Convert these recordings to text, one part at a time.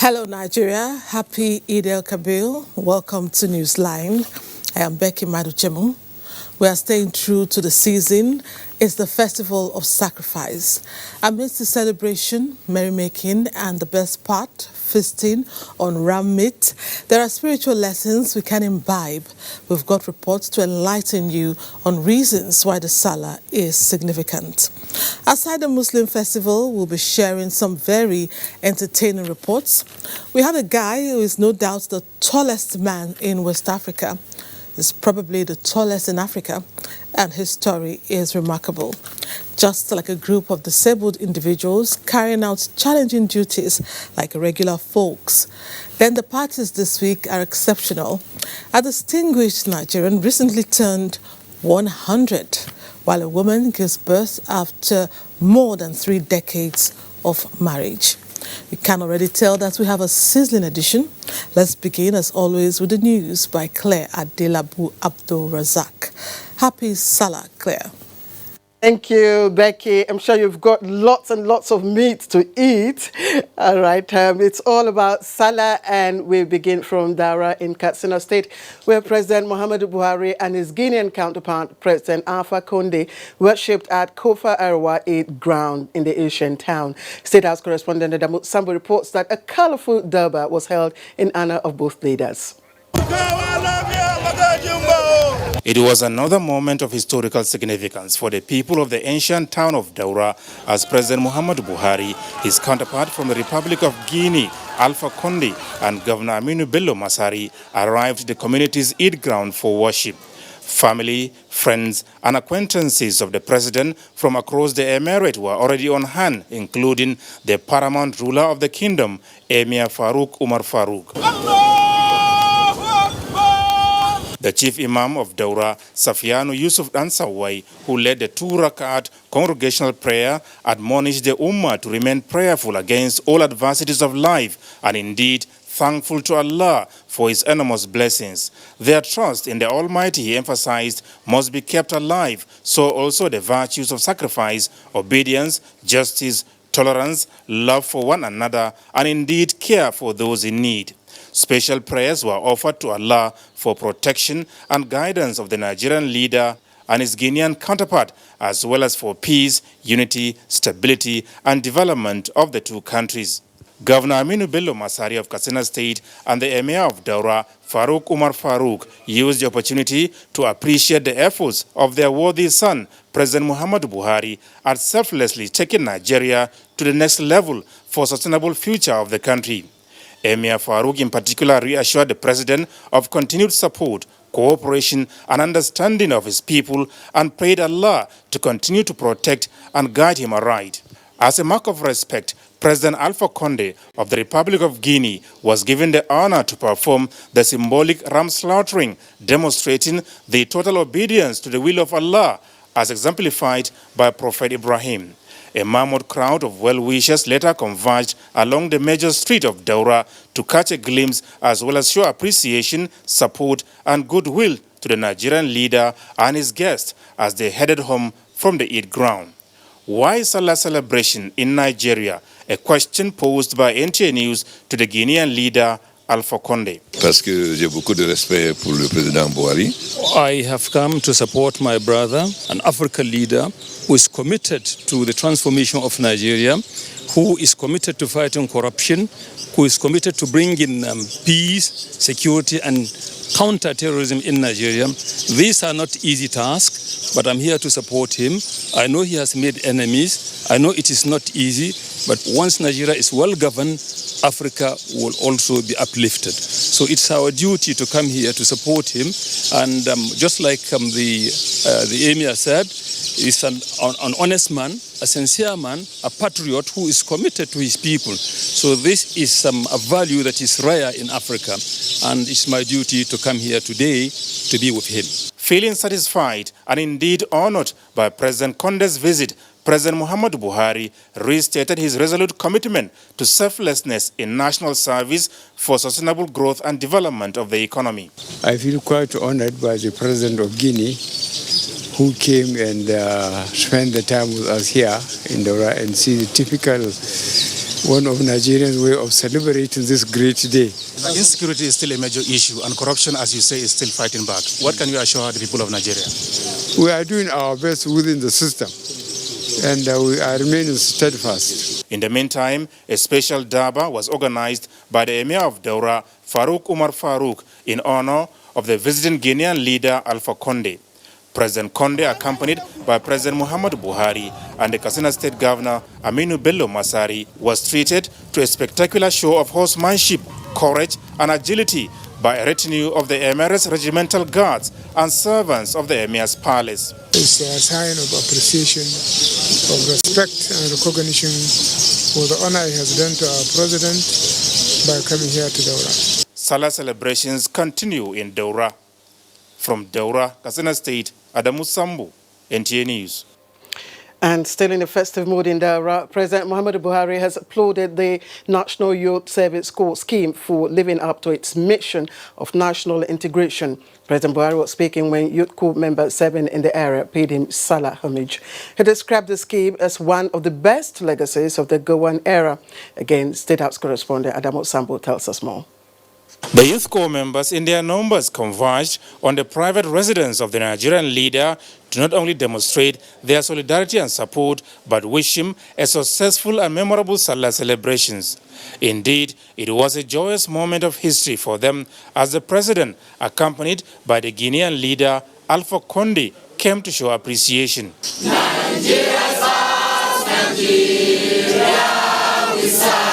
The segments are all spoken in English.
Hello, Nigeria. Happy Eid el-Kabir. Welcome to Newsline. I am Becky Maduchemu. We are staying true to the season. It's the festival of sacrifice. Amidst the celebration, merrymaking, and the best part, feasting on ram meat, there are spiritual lessons we can imbibe. We've got reports to enlighten you on reasons why the Salah is significant. Aside the Muslim festival, we'll be sharing some very entertaining reports. We have a guy who is no doubt the tallest man in West Africa. He's probably the tallest in Africa, and his story is remarkable. Just like a group of disabled individuals carrying out challenging duties like regular folks. Then the parties this week are exceptional. A distinguished Nigerian recently turned 100, while a woman gives birth after more than 3 decades of marriage. You can already tell that we have a sizzling edition. Let's begin, as always, with the news by Claire Adelabu Abdul Razak. Happy Salah, Claire. Thank you, Becky. I'm sure you've got lots and lots of meat to eat. All right, it's all about Salah, and we begin from Daura in Katsina State, where President Muhammadu Buhari and his Guinean counterpart, President Alpha Conde, worshipped at Kofa Arwa Eid ground in the ancient town. State House correspondent Adamu Sambo reports that a colorful durbar was held in honor of both leaders. It was another moment of historical significance for the people of the ancient town of Daura as President Muhammadu Buhari, his counterpart from the Republic of Guinea, Alpha Conde, and Governor Aminu Bello Masari arrived at the community's Eid ground for worship. Family, friends, and acquaintances of the president from across the emirate were already on hand, including the paramount ruler of the kingdom, Emir Farouk Umar Farouk. The chief imam of Daura, Safiano Yusuf Ansawai, who led the 2-rakat congregational prayer, admonished the Ummah to remain prayerful against all adversities of life and indeed thankful to Allah for His enormous blessings. Their trust in the Almighty, he emphasized, must be kept alive, so also the virtues of sacrifice, obedience, justice, tolerance, love for one another, and indeed care for those in need. Special prayers were offered to Allah for protection and guidance of the Nigerian leader and his Guinean counterpart, as well as for peace, unity, stability, and development of the two countries. Governor Aminu Bello Masari of Katsina State and the Emir of Daura, Farouk Umar Farouk, used the opportunity to appreciate the efforts of their worthy son, President Muhammadu Buhari, at selflessly taking Nigeria to the next level for sustainable future of the country. Emir Farouk in particular reassured the president of continued support, cooperation and understanding of his people and prayed Allah to continue to protect and guide him aright. As a mark of respect, President Alpha Conde of the Republic of Guinea was given the honor to perform the symbolic ram slaughtering, demonstrating the total obedience to the will of Allah as exemplified by Prophet Ibrahim. A mammoth crowd of well-wishers later converged along the major street of Daura to catch a glimpse as well as show appreciation, support and goodwill to the Nigerian leader and his guests as they headed home from the Eid ground. Why Salah celebration in Nigeria? A question posed by NTA News to the Guinean leader Alpha Conde. Parce que j'ai beaucoup de respect pour le président Buhari. I have come to support my brother, an African leader who is committed to the transformation of Nigeria, who is committed to fighting corruption, who is committed to bringing peace, security and counter-terrorism in Nigeria. These are not easy tasks, but I'm here to support him. I know he has made enemies. I know it is not easy, but once Nigeria is well governed, Africa will also be uplifted. So it's our duty to come here to support him. And just like the Emir said, he's an honest man, a sincere man, a patriot who is committed to his people. So this is a value that is rare in Africa. And it's my duty to come here today to be with him. Feeling satisfied and indeed honored by President Conde's visit, President Muhammadu Buhari restated his resolute commitment to selflessness in national service for sustainable growth and development of the economy. I feel quite honored by the President of Guinea, who came and spent the time with us here in Daura and see the typical one of Nigerians' way of celebrating this great day. Insecurity is still a major issue, and corruption, as you say, is still fighting back. What can you assure the people of Nigeria? We are doing our best within the system, and we are remaining steadfast. In the meantime, a special Daba was organized by the Emir of Daura, Farouk Umar Farouk, in honor of the visiting Guinean leader Alpha Condé. President Condé, accompanied by President Muhammadu Buhari and the Katsina State Governor Aminu Bello Masari, was treated to a spectacular show of horsemanship, courage and agility by a retinue of the Emir's regimental guards and servants of the Emir's palace. It's a sign of appreciation, of respect and recognition for the honor he has done to our president by coming here to Daura. Salah celebrations continue in Daura. From Daura, Katsina State, Adamu Sambu, NTA News. And still in the festive mood in Daura, President Muhammadu Buhari has applauded the National Youth Service Corps scheme for living up to its mission of national integration. President Buhari was speaking when Youth Corps members serving in the area paid him Salah homage. He described the scheme as one of the best legacies of the Gowon era. Again, State House correspondent Adamu Sambu tells us more. The Youth Corps members in their numbers converged on the private residence of the Nigerian leader to not only demonstrate their solidarity and support, but wish him a successful and memorable Salah celebrations. Indeed, it was a joyous moment of history for them as the president, accompanied by the Guinean leader Alpha Condé, came to show appreciation. Nigeria, we serve.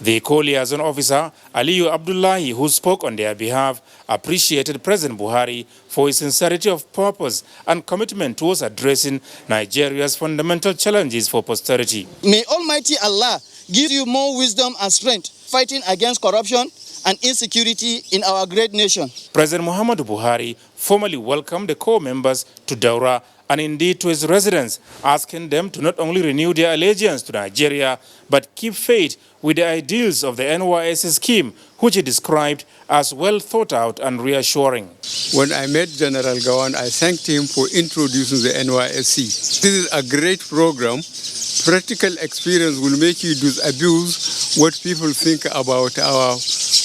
The co-liaison officer, Aliyu Abdullahi, who spoke on their behalf, appreciated President Buhari for his sincerity of purpose and commitment towards addressing Nigeria's fundamental challenges for posterity. May Almighty Allah give you more wisdom and strength fighting against corruption and insecurity in our great nation. President Muhammadu Buhari formally welcomed the corps members to Daura and indeed to his residents, asking them to not only renew their allegiance to Nigeria, but keep faith with the ideals of the NYSC scheme, which he described as well thought out and reassuring. When I met General Gowon, I thanked him for introducing the NYSC. This is a great program. Practical experience will make you disabuse what people think about our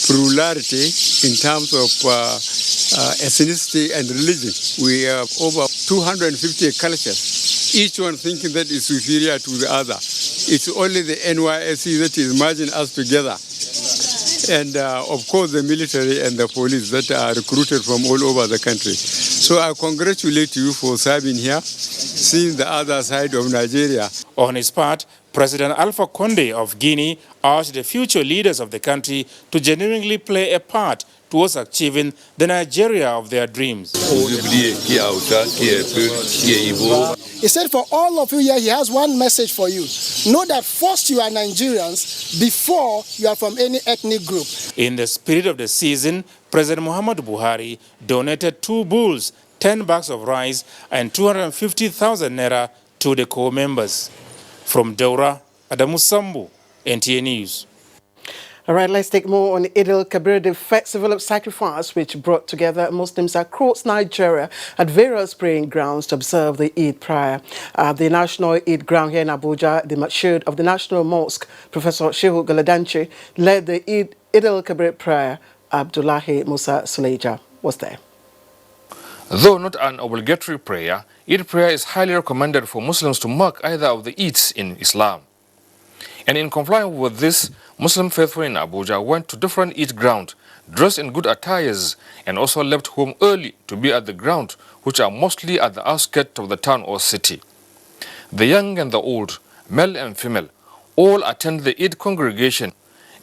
plurality in terms of ethnicity and religion. We have over 250 cultures, each one thinking that is superior to the other. It's only the NYSC that is merging us together. And of course the military and the police that are recruited from all over the country. So I congratulate you for serving here, seeing the other side of Nigeria. On his part, President Alpha Condé of Guinea urged the future leaders of the country to genuinely play a part towards achieving the Nigeria of their dreams. He said, for all of you here, he has one message for you. Know that first you are Nigerians before you are from any ethnic group. In the spirit of the season, President Muhammadu Buhari donated 2 bulls, 10 bags of rice, and 250,000 naira to the corps members. From Daura, Adamu Sambu, NTA News. All right, let's take more on Eid al-Kabir, the festival of sacrifice, which brought together Muslims across Nigeria at various praying grounds to observe the Eid prayer. The National Eid ground here in Abuja, the Masjid of the National Mosque, Professor Shehu Galadanchi, led the Eid al-Kabir prayer. Abdullahi Musa Suleja was there. Though not an obligatory prayer, Eid prayer is highly recommended for Muslims to mark either of the Eids in Islam. And in compliance with this, Muslim faithful in Abuja went to different Eid grounds, dressed in good attires, and also left home early to be at the ground, which are mostly at the outskirts of the town or city. The young and the old, male and female, all attend the Eid congregation,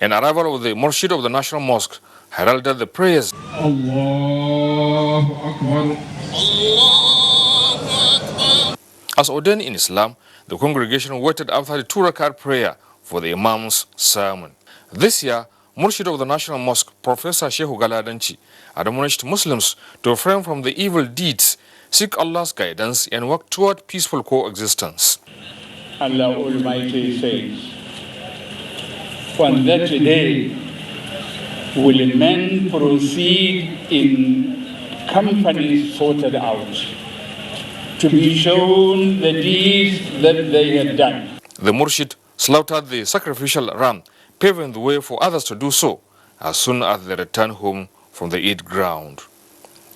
and arrival of the Murshid of the National Mosque heralded the prayers. Allahu Akbar. Allahu Akbar. As ordained in Islam, the congregation waited after the 2-rakat prayer for the Imam's sermon. This year, Murshid of the National Mosque, Professor Shehu Galadanchi, admonished Muslims to refrain from the evil deeds, seek Allah's guidance, and work toward peaceful coexistence. Allah Almighty says, on that day will men proceed in companies sorted out, to be shown the deeds that they had done. The Murshid slaughtered the sacrificial ram, paving the way for others to do so as soon as they return home from the Eid ground.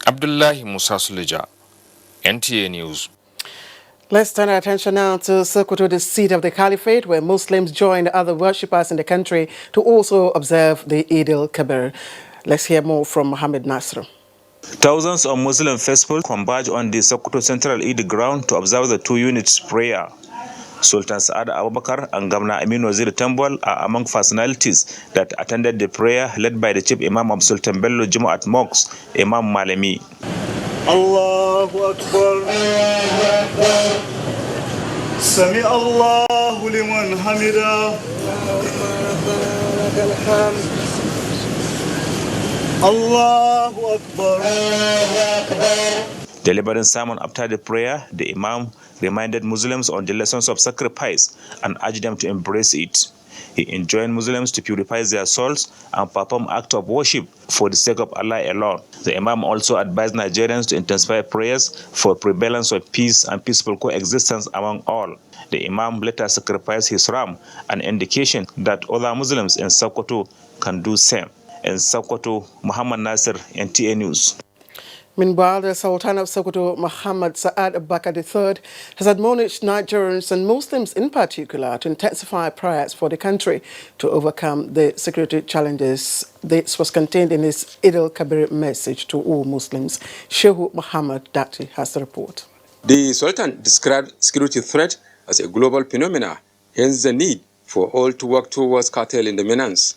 Abdullahi Musa Suleja, NTA News. Let's turn our attention now to Sokoto, the seat of the Caliphate, where Muslims joined other worshippers in the country to also observe the Eid al-Kabir. Let's hear more from Mohammed Nasr. Thousands of Muslim faithful converge on the Sokoto Central Eid ground to observe the 2 units prayer. Sultan Saad Abubakar and Governor Emir Tambol are among personalities that attended the prayer led by the chief imam of Sultan Bello Jumaat Mosque, Imam Malemi. Allahu Akbar, Sami Allahu liman hamida, Allahu Akbar. Delivering sermon after the prayer, the imam reminded Muslims on the lessons of sacrifice and urged them to embrace it. He enjoined Muslims to purify their souls and perform acts of worship for the sake of Allah alone. The imam also advised Nigerians to intensify prayers for prevalence of peace and peaceful coexistence among all. The imam later sacrificed his ram, an indication that other Muslims in Sokoto can do same. In Sokoto, Muhammad Nasir, NTA News. Meanwhile, the Sultan of Sokoto, Muhammad Saad Abubakar III, has admonished Nigerians and Muslims in particular to intensify prayers for the country to overcome the security challenges. This was contained in his Eid al-Kabir message to all Muslims. Sheikh Muhammad Dati has the report. The Sultan described security threat as a global phenomena, hence the need for all to work towards curtailing the menace.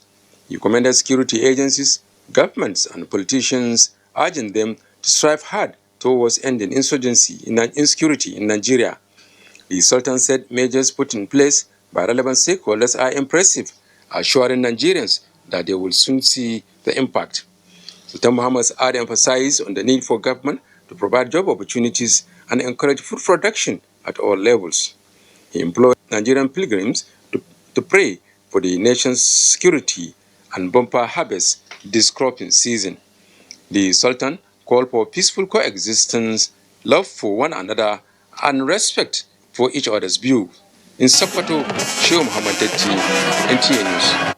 He commended security agencies, governments and politicians, urging them to strive hard towards ending insurgency and insecurity in Nigeria. The Sultan said measures put in place by relevant stakeholders are impressive, assuring Nigerians that they will soon see the impact. Sultan Muhammad Saad emphasized on the need for government to provide job opportunities and encourage food production at all levels. He implored Nigerian pilgrims to pray for the nation's security and bumper harvest this cropping season. The Sultan called for peaceful coexistence, love for one another, and respect for each other's view. In Sokoto, Sheikh Muhammad Detti, NTA News.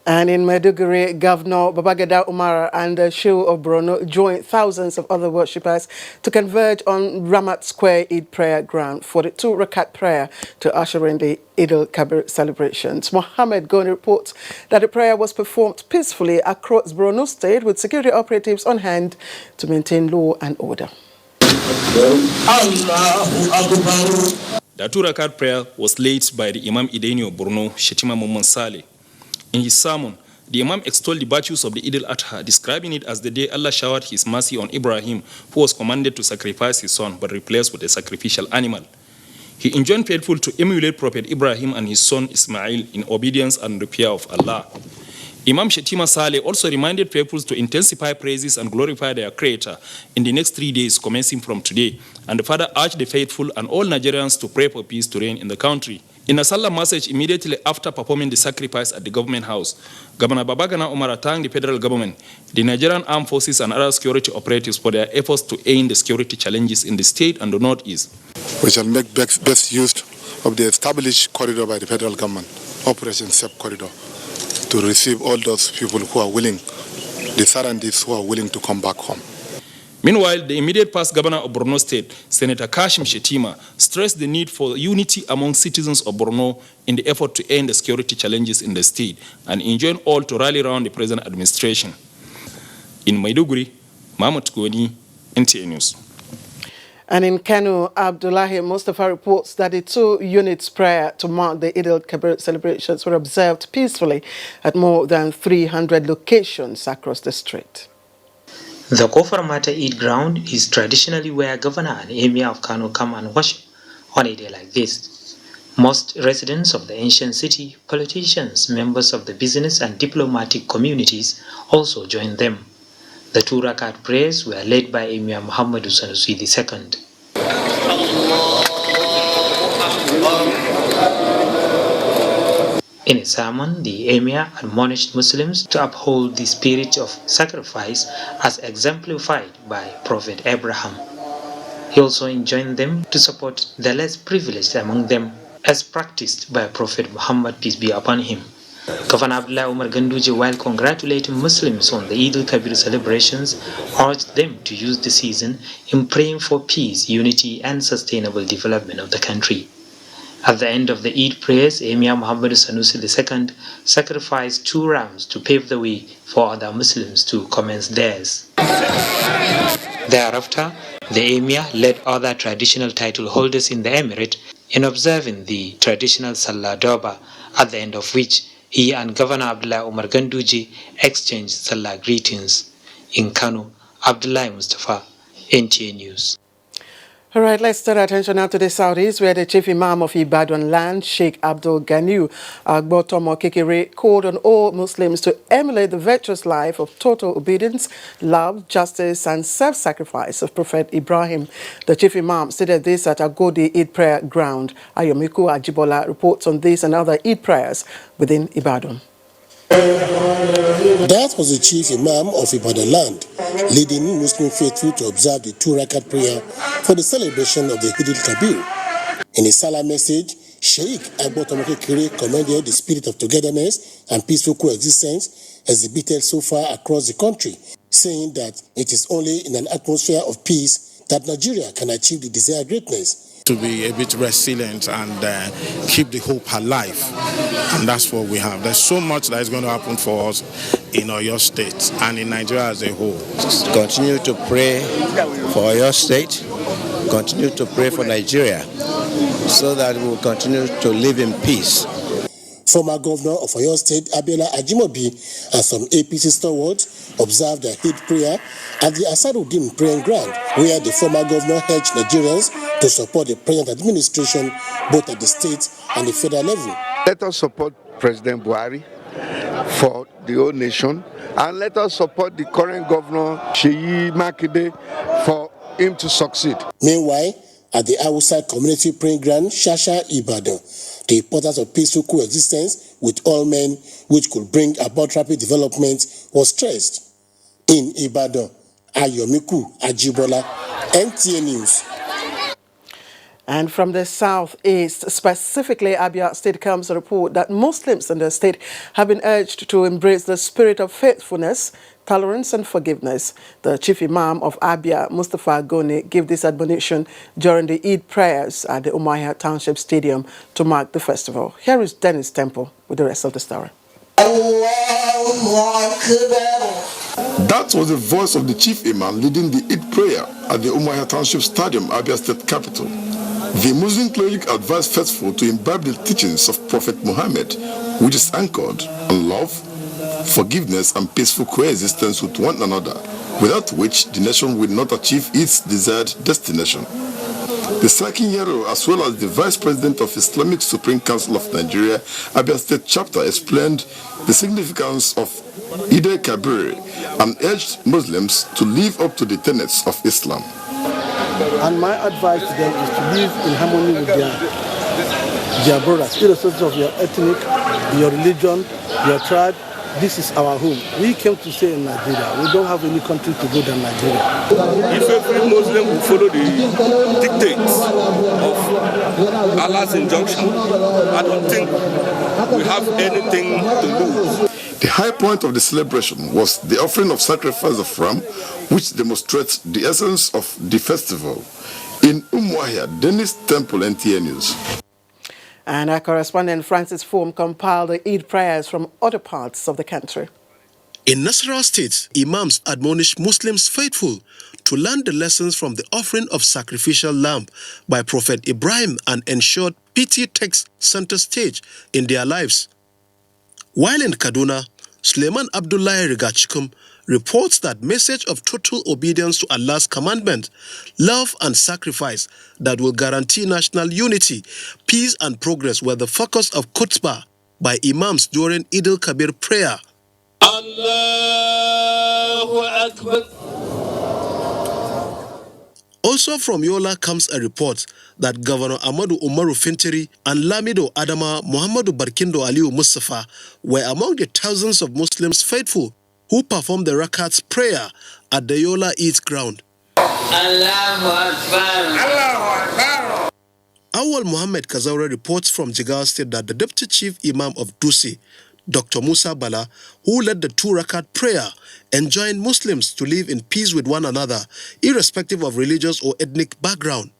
And in Maiduguri, Governor Babagida Umar and the Sheikh of Borno joined thousands of other worshippers to converge on Ramat Square Eid prayer ground for the 2 rakat prayer to usher in the Eid al-Kabir celebrations. Mohammed Goni reports that the prayer was performed peacefully across Borno State with security operatives on hand to maintain law and order. The 2 rakat prayer was led by the Imam Idenio Borno, Shetima Muhammad Saleh. In his sermon, the Imam extolled the virtues of the Eid al-Adha, describing it as the day Allah showered his mercy on Ibrahim, who was commanded to sacrifice his son but replaced with a sacrificial animal. He enjoined faithful to emulate Prophet Ibrahim and his son Ismail in obedience and the fear of Allah. Imam Shetima Saleh also reminded faithful to intensify praises and glorify their Creator in the next 3 days, commencing from today, and further urged the faithful and all Nigerians to pray for peace to reign in the country. In a Salah message immediately after performing the sacrifice at the government house, Governor Babagana Umar thanked the federal government, the Nigerian armed forces and other security operatives for their efforts to end the security challenges in the state and the northeast. We shall make best use of the established corridor by the federal government, Operation SEP corridor, to receive all those people who are willing, the Sarandis who are willing to come back home. Meanwhile, the immediate past governor of Borno State, Senator Kashim Shetima, stressed the need for unity among citizens of Borno in the effort to end the security challenges in the state and enjoined all to rally around the present administration. In Maiduguri, Mahmoud Goni, NTA News. And in Kano, Abdullahi Mustafa reports that the 2 units prayer to mark the Eid al-Kabir celebrations were observed peacefully at more than 300 locations across the state. The Kofar Mata Eid ground is traditionally where Governor and Emir of Kano come and worship on a day like this. Most residents of the ancient city, politicians, members of the business and diplomatic communities also joined them. The 2 rakat prayers were led by Emir Muhammadu Sanusi II. In a sermon, the Emir admonished Muslims to uphold the spirit of sacrifice as exemplified by Prophet Abraham. He also enjoined them to support the less privileged among them as practiced by Prophet Muhammad, peace be upon him. Governor Abdullah Umar Ganduje, while congratulating Muslims on the Eid al-Kabir celebrations, urged them to use the season in praying for peace, unity and sustainable development of the country. At the end of the Eid prayers, Emir Muhammad Sanusi II sacrificed 2 rams to pave the way for other Muslims to commence theirs. Thereafter, the Emir led other traditional title holders in the Emirate in observing the traditional Salah Daura, at the end of which he and Governor Abdullah Umar Ganduje exchanged Salah greetings. In Kano, Abdullah Mustafa, NTA News. All right, let's turn our attention now to the Saudis, where the chief imam of Ibadan land, Sheikh Abdul Ganiu Agbotomo Kekere, called on all Muslims to emulate the virtuous life of total obedience, love, justice, and self-sacrifice of Prophet Ibrahim. The chief imam stated this at Agodi Eid prayer ground. Ayomiku Ajibola reports on this and other Eid prayers within Ibadan. That was the chief imam of Ibadan land, leading Muslim faithful to observe the 2 rakat prayer for the celebration of the Eid al-Kabir. In his Salah message, Sheikh Agbotomo Kekere commended the spirit of togetherness and peaceful coexistence exhibited so far across the country, saying that it is only in an atmosphere of peace that Nigeria can achieve the desired greatness. To be a bit resilient and keep the hope alive, and that's what we have. There's so much that is going to happen for us in Oyo State and in Nigeria as a whole. Continue to pray for Oyo State, continue to pray for Nigeria, so that we will continue to live in peace. Former governor of Oyo State, Abiola Ajimobi, and some APC stalwarts observed the Eid prayer at the Asaruddin praying ground, where the former governor urged Nigerians to support the present administration both at the state and the federal level. Let us support President Buhari for the whole nation, and let us support the current governor, Seyi Makinde, for him to succeed. Meanwhile, at the outside community praying ground, Shasha Ibadan, the importance of peaceful coexistence with all men, which could bring about rapid development, was stressed. In Ibadan, Ayomiku Ajibola, NTA News. And from the southeast, specifically Abia State, comes a report that Muslims in the state have been urged to embrace the spirit of faithfulness, tolerance and forgiveness. The chief imam of Abia, Mustafa Goni, gave this admonition during the Eid prayers at the Umayyad Township Stadium to mark the festival. Here is Dennis Temple with the rest of the story. That was the voice of the chief imam leading the Eid prayer at the Umayyad Township Stadium, Abia State capital. The Muslim cleric advised faithful to imbibe the teachings of Prophet Muhammad, which is anchored on love, forgiveness and peaceful coexistence with one another, without which the nation will not achieve its desired destination. The Sakin Yaro, as well as the Vice President of Islamic Supreme Council of Nigeria, Abia State Chapter, explained the significance of Eid al-Kabir and urged Muslims to live up to the tenets of Islam. And my advice to them is to live in harmony with their brothers, irrespective of your ethnic, your religion, your tribe. This is our home. We came to stay in Nigeria. We don't have any country to go than Nigeria. If every Muslim will follow the dictates of Allah's injunction, I don't think we have anything to lose. The high point of the celebration was the offering of sacrifice of ram, which demonstrates the essence of the festival. In Umuahia, Dennis Temple, NTA News. And our correspondent Francis Form compiled the Eid prayers from other parts of the country. In Nasarawa State, imams admonish Muslims faithful to learn the lessons from the offering of sacrificial lamb by Prophet Ibrahim and ensure piety takes center stage in their lives. While in Kaduna, Suleiman Abdullahi Rigachikum reports that message of total obedience to Allah's commandment, love and sacrifice that will guarantee national unity, peace and progress were the focus of khutbah by imams during Eid al-Kabir prayer. Allahu Akbar. Also from Yola comes a report that Governor Amadu Umaru Fintiri and Lamido Adama Muhammadu Barkindo Aliu Mustafa were among the thousands of Muslims faithful who performed the Rakat's prayer at the Yola Eid ground. Allahu Akbar. Allahu Akbar. Awal Muhammad Kazaure reports from Jigawa State that the Deputy Chief Imam of Dusi, Dr. Musa Bala, who led the 2 rakat prayer, enjoined Muslims to live in peace with one another, irrespective of religious or ethnic background.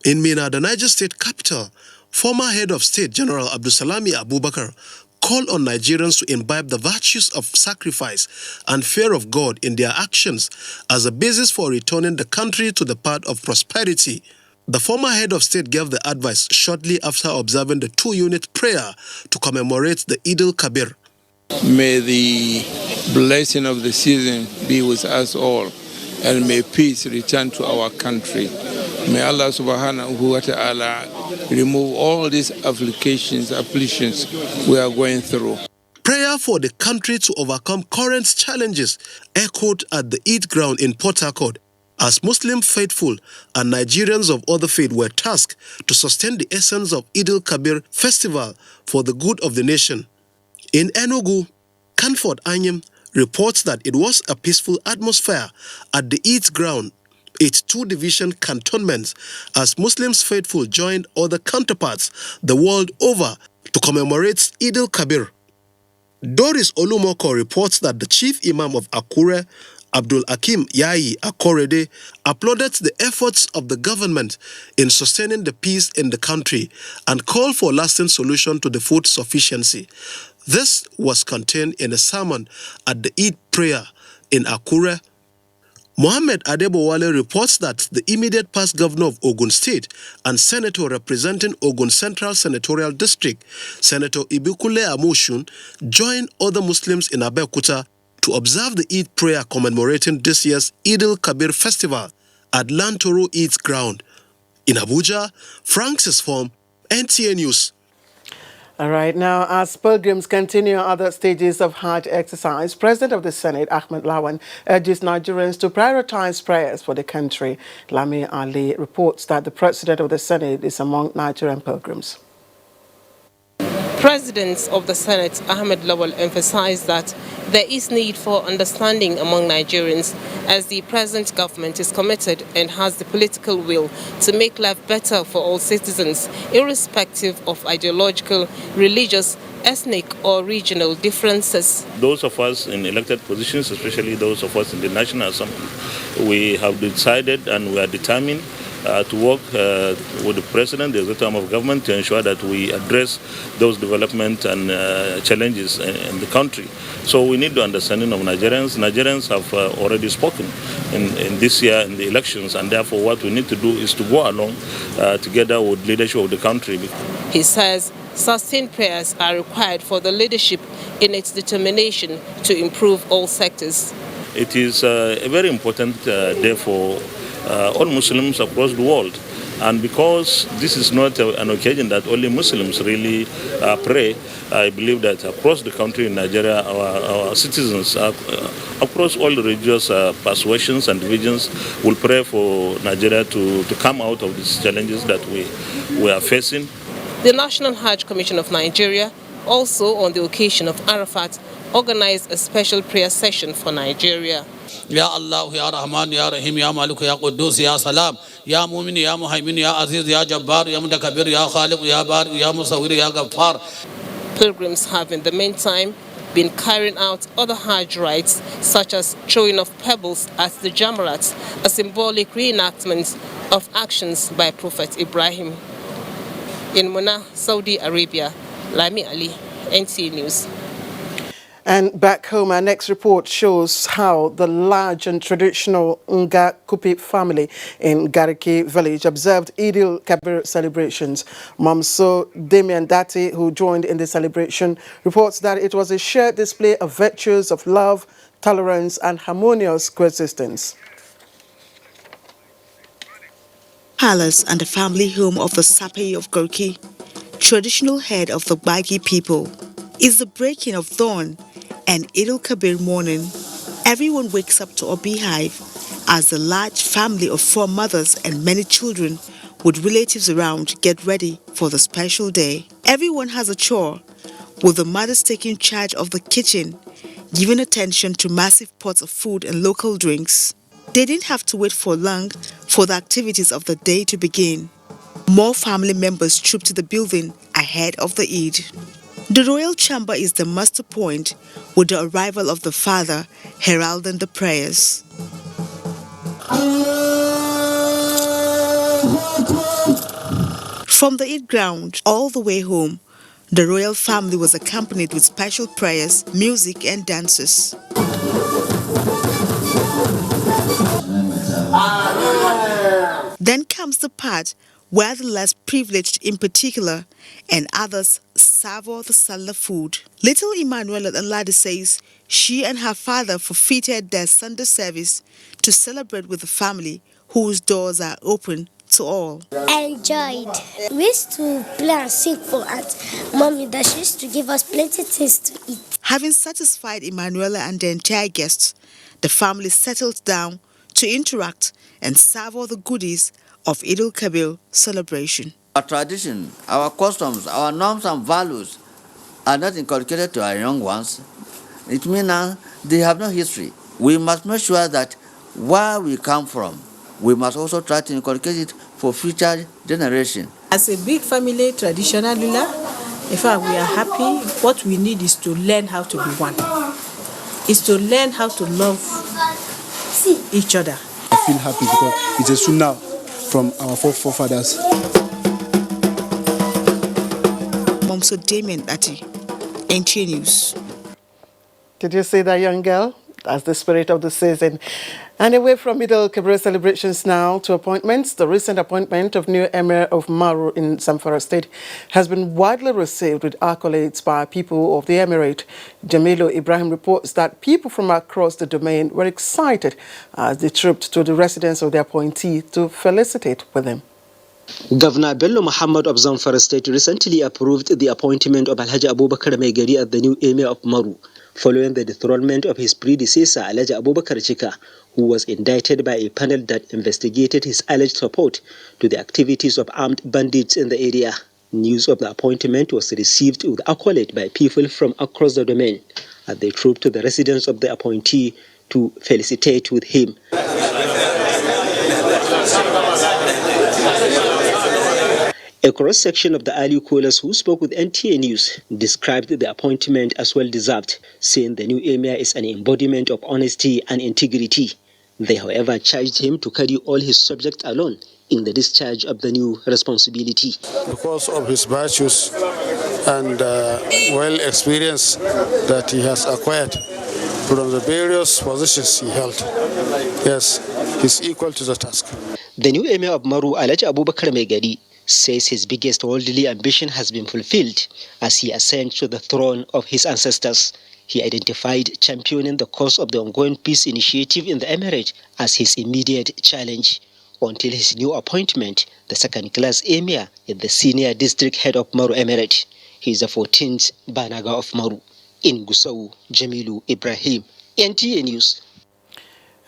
In Mina, the Niger State capital, former head of state General Abdulsalami Abubakar called on Nigerians to imbibe the virtues of sacrifice and fear of God in their actions as a basis for returning the country to the path of prosperity. The former head of state gave the advice shortly after observing the 2-unit prayer to commemorate the Eid al-Kabir. May the blessing of the season be with us all, and may peace return to our country. May Allah subhanahu wa ta'ala remove all these afflictions we are going through. Prayer for the country to overcome current challenges echoed at the Eid ground in Port Harcourt, as Muslim faithful and Nigerians of other faith were tasked to sustain the essence of Eid al-Kabir festival for the good of the nation. In Enugu, Canford Anyim reports that it was a peaceful atmosphere at the Eid ground, its 2-division cantonments, as Muslims faithful joined other counterparts the world over to commemorate Eid al-Kabir. Doris Olumoko reports that the chief imam of Akure, Abdul Hakim Yayi Akorede, applauded the efforts of the government in sustaining the peace in the country and called for a lasting solution to the food sufficiency. This was contained in a sermon at the Eid prayer in Akure. Mohammed Adebowale reports that the immediate past governor of Ogun State and senator representing Ogun Central Senatorial District, Senator Ibukule Amoshun, joined other Muslims in Abeokuta to observe the Eid prayer commemorating this year's Eid al-Kabir festival at Lantoro Eid ground. In Abuja, Francis Form, NTA News. All right, now as pilgrims continue other stages of Hajj exercise, President of the Senate, Ahmed Lawan, urges Nigerians to prioritize prayers for the country. Lami Ali reports that the President of the Senate is among Nigerian pilgrims. President of the Senate, Ahmed Lawal, emphasized that there is need for understanding among Nigerians as the present government is committed and has the political will to make life better for all citizens, irrespective of ideological, religious, ethnic or regional differences. Those of us in elected positions, especially those of us in the National Assembly, we have decided and we are determined to work with the President, the executive arm of government, to ensure that we address those development and challenges in the country. So we need the understanding of Nigerians. Nigerians have already spoken in this year in the elections, and therefore what we need to do is to go along together with leadership of the country. He says sustained prayers are required for the leadership in its determination to improve all sectors. It is a very important day for all Muslims across the world. And because this is not an occasion that only Muslims really pray, I believe that across the country in Nigeria, our citizens across all the religious persuasions and divisions will pray for Nigeria to come out of these challenges that we are facing. The National Hajj Commission of Nigeria, also on the occasion of Arafat, organized a special prayer session for Nigeria. Ya Allah, Ya Rahman, Ya Rahim, Ya Malik, Ya Quddus, Ya Salam, Ya Mumin, Ya Muhaymin, Ya Aziz, Ya Jabbar, Ya Mutakabir, Ya Khaliq, Ya Bar, Ya Musawwir, Ya Ghaffar. Pilgrims have in the meantime been carrying out other Hajj rites, such as throwing of pebbles at the Jamarat, a symbolic reenactment of actions by Prophet Ibrahim. In Muna, Saudi Arabia, Lami Ali, NTA News. And back home, our next report shows how the large and traditional Nga Kupi family in Gariki village observed Eid al-Kabir celebrations. Mamso Damian Dati, who joined in the celebration, reports that it was a shared display of virtues of love, tolerance and harmonious coexistence. Palace and the family home of the Sapi of Gorki, traditional head of the Bagi people, is the breaking of dawn and Eid al-Kabir morning. Everyone wakes up to a beehive as the large family of 4 mothers and many children with relatives around get ready for the special day. Everyone has a chore, with the mothers taking charge of the kitchen, giving attention to massive pots of food and local drinks. They didn't have to wait for long for the activities of the day to begin. More family members trooped to the building ahead of the Eid. The royal chamber is the muster point, with the arrival of the father heralding the prayers. From the Eid ground all the way home, the royal family was accompanied with special prayers, music and dances. Then comes the part where the less privileged in particular and others savour the Salah food. Little Emmanuel Aladi says she and her father forfeited their Sunday service to celebrate with the family whose doors are open to all. I enjoyed. We used to play and sing for Aunt Mommy that she used to give us plenty things to eat. Having satisfied Emanuela and the entire guests, the family settled down to interact and savour the goodies of Eid al-Kabir celebration. Our tradition, our customs, our norms and values are not inculcated to our young ones. It means they have no history. We must make sure that where we come from, we must also try to inculcate it for future generations. As a big family traditional ruler, in fact, we are happy. What we need is to learn how to be one. Is to learn how to love each other. I feel happy because it's a sunnah from our forefathers. Momso Damien Ati, NTA News. Did you see that, young girl? That's the spirit of the season. And away from Eid al-Kabir celebrations now to appointments, the recent appointment of new Emir of Maru in Zamfara State has been widely received with accolades by people of the emirate. Jamilu Ibrahim reports that people from across the domain were excited as they trooped to the residence of the appointee to felicitate with him. Governor Bello Muhammad of Zamfara State recently approved the appointment of Hajj Abubakar Maigari as the new Emir of Maru, following the dethronement of his predecessor Alhaji Abubakar Chika, who was indicted by a panel that investigated his alleged support to the activities of armed bandits in the area. News of the appointment was received with accolade by people from across the domain as they trooped to the residence of the appointee to felicitate with him. A cross-section of the Ali callers who spoke with NTA News described the appointment as well-deserved, saying the new emir is an embodiment of honesty and integrity. They, however, charged him to carry all his subjects alone in the discharge of the new responsibility. Because of his virtues and well experience that he has acquired from the various positions he held, yes, he's equal to the task. The new emir of Maru, Alhaji Abubakar Maigari, says his biggest worldly ambition has been fulfilled as he ascends to the throne of his ancestors. He identified championing the cause of the ongoing peace initiative in the emirate as his immediate challenge. Until his new appointment, the second-class emir is the senior district head of Maru Emirate. He is the 14th Banaga of Maru. In Gusau, Jamilu Ibrahim, NTA News.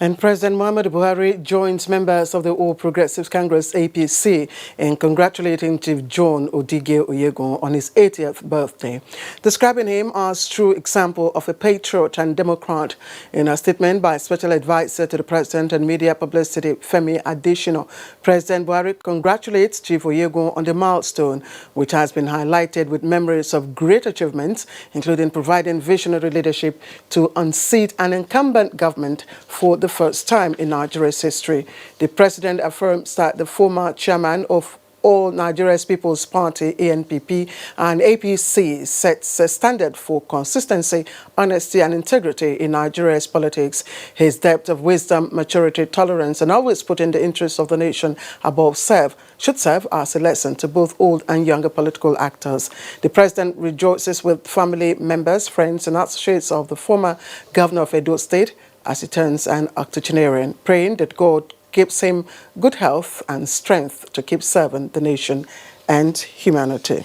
And President Muhammadu Buhari joins members of the All Progressives Congress APC in congratulating Chief John Odige Oyegun on his 80th birthday, describing him as true example of a patriot and democrat. In a statement by Special Advisor to the President and Media Publicity Femi Adesina, President Buhari congratulates Chief Oyegun on the milestone, which has been highlighted with memories of great achievements, including providing visionary leadership to unseat an incumbent government for the first time in Nigeria's history. The president affirms that the former chairman of All Nigeria's People's Party, ANPP, and APC sets a standard for consistency, honesty, and integrity in Nigeria's politics. His depth of wisdom, maturity, tolerance, and always putting the interests of the nation above self should serve as a lesson to both old and younger political actors. The president rejoices with family members, friends, and associates of the former governor of Edo State as he turns an octogenarian, praying that God gives him good health and strength to keep serving the nation and humanity.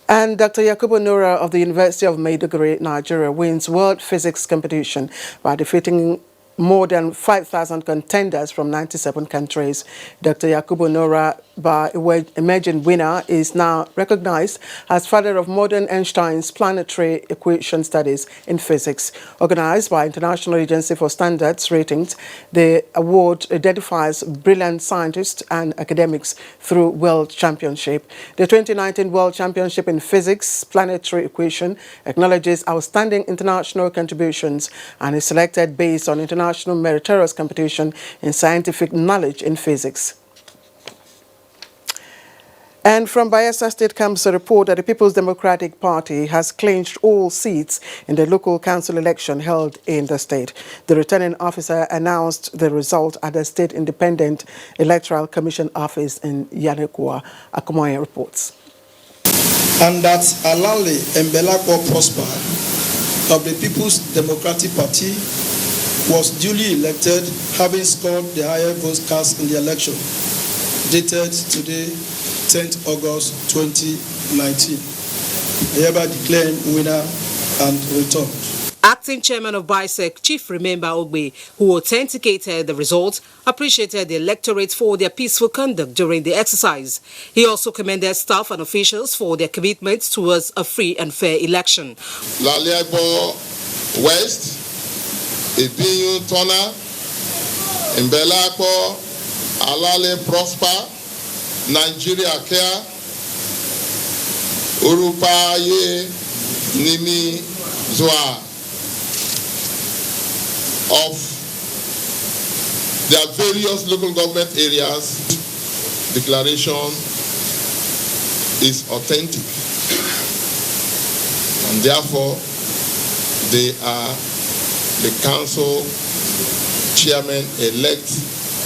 And Dr. Yakubu Nura of the University of Maiduguri, Nigeria, wins World Physics competition by defeating more than 5,000 contenders from 97 countries. Dr. Yakubu Nora, emerging winner, is now recognized as father of modern Einstein's planetary equation studies in physics. Organized by International Agency for Standards Ratings, the award identifies brilliant scientists and academics through World Championship. The 2019 World Championship in Physics Planetary Equation acknowledges outstanding international contributions and is selected based on international meritorious competition in scientific knowledge in physics. And from Bayelsa State comes a report that the People's Democratic Party has clinched all seats in the local council election held in the state. The returning officer announced the result at the State Independent Electoral Commission office in Yanekwa. Akomoye reports. And that Alale Mbelakwa Prosper of the People's Democratic Party was duly elected, having scored the highest votes cast in the election, dated today, 10th August 2019. I hereby declare him winner and returned. Acting Chairman of BISEC, Chief Remember Ogbe, who authenticated the result, appreciated the electorate for their peaceful conduct during the exercise. He also commended staff and officials for their commitment towards a free and fair election. Laliagbo West, Ibinyu Tona, Mbelakwa, Alale Prosper, Nigeria Care, Urupaye Nimi Zwa. Of their various local government areas, declaration is authentic. And therefore, they are the council chairman-elect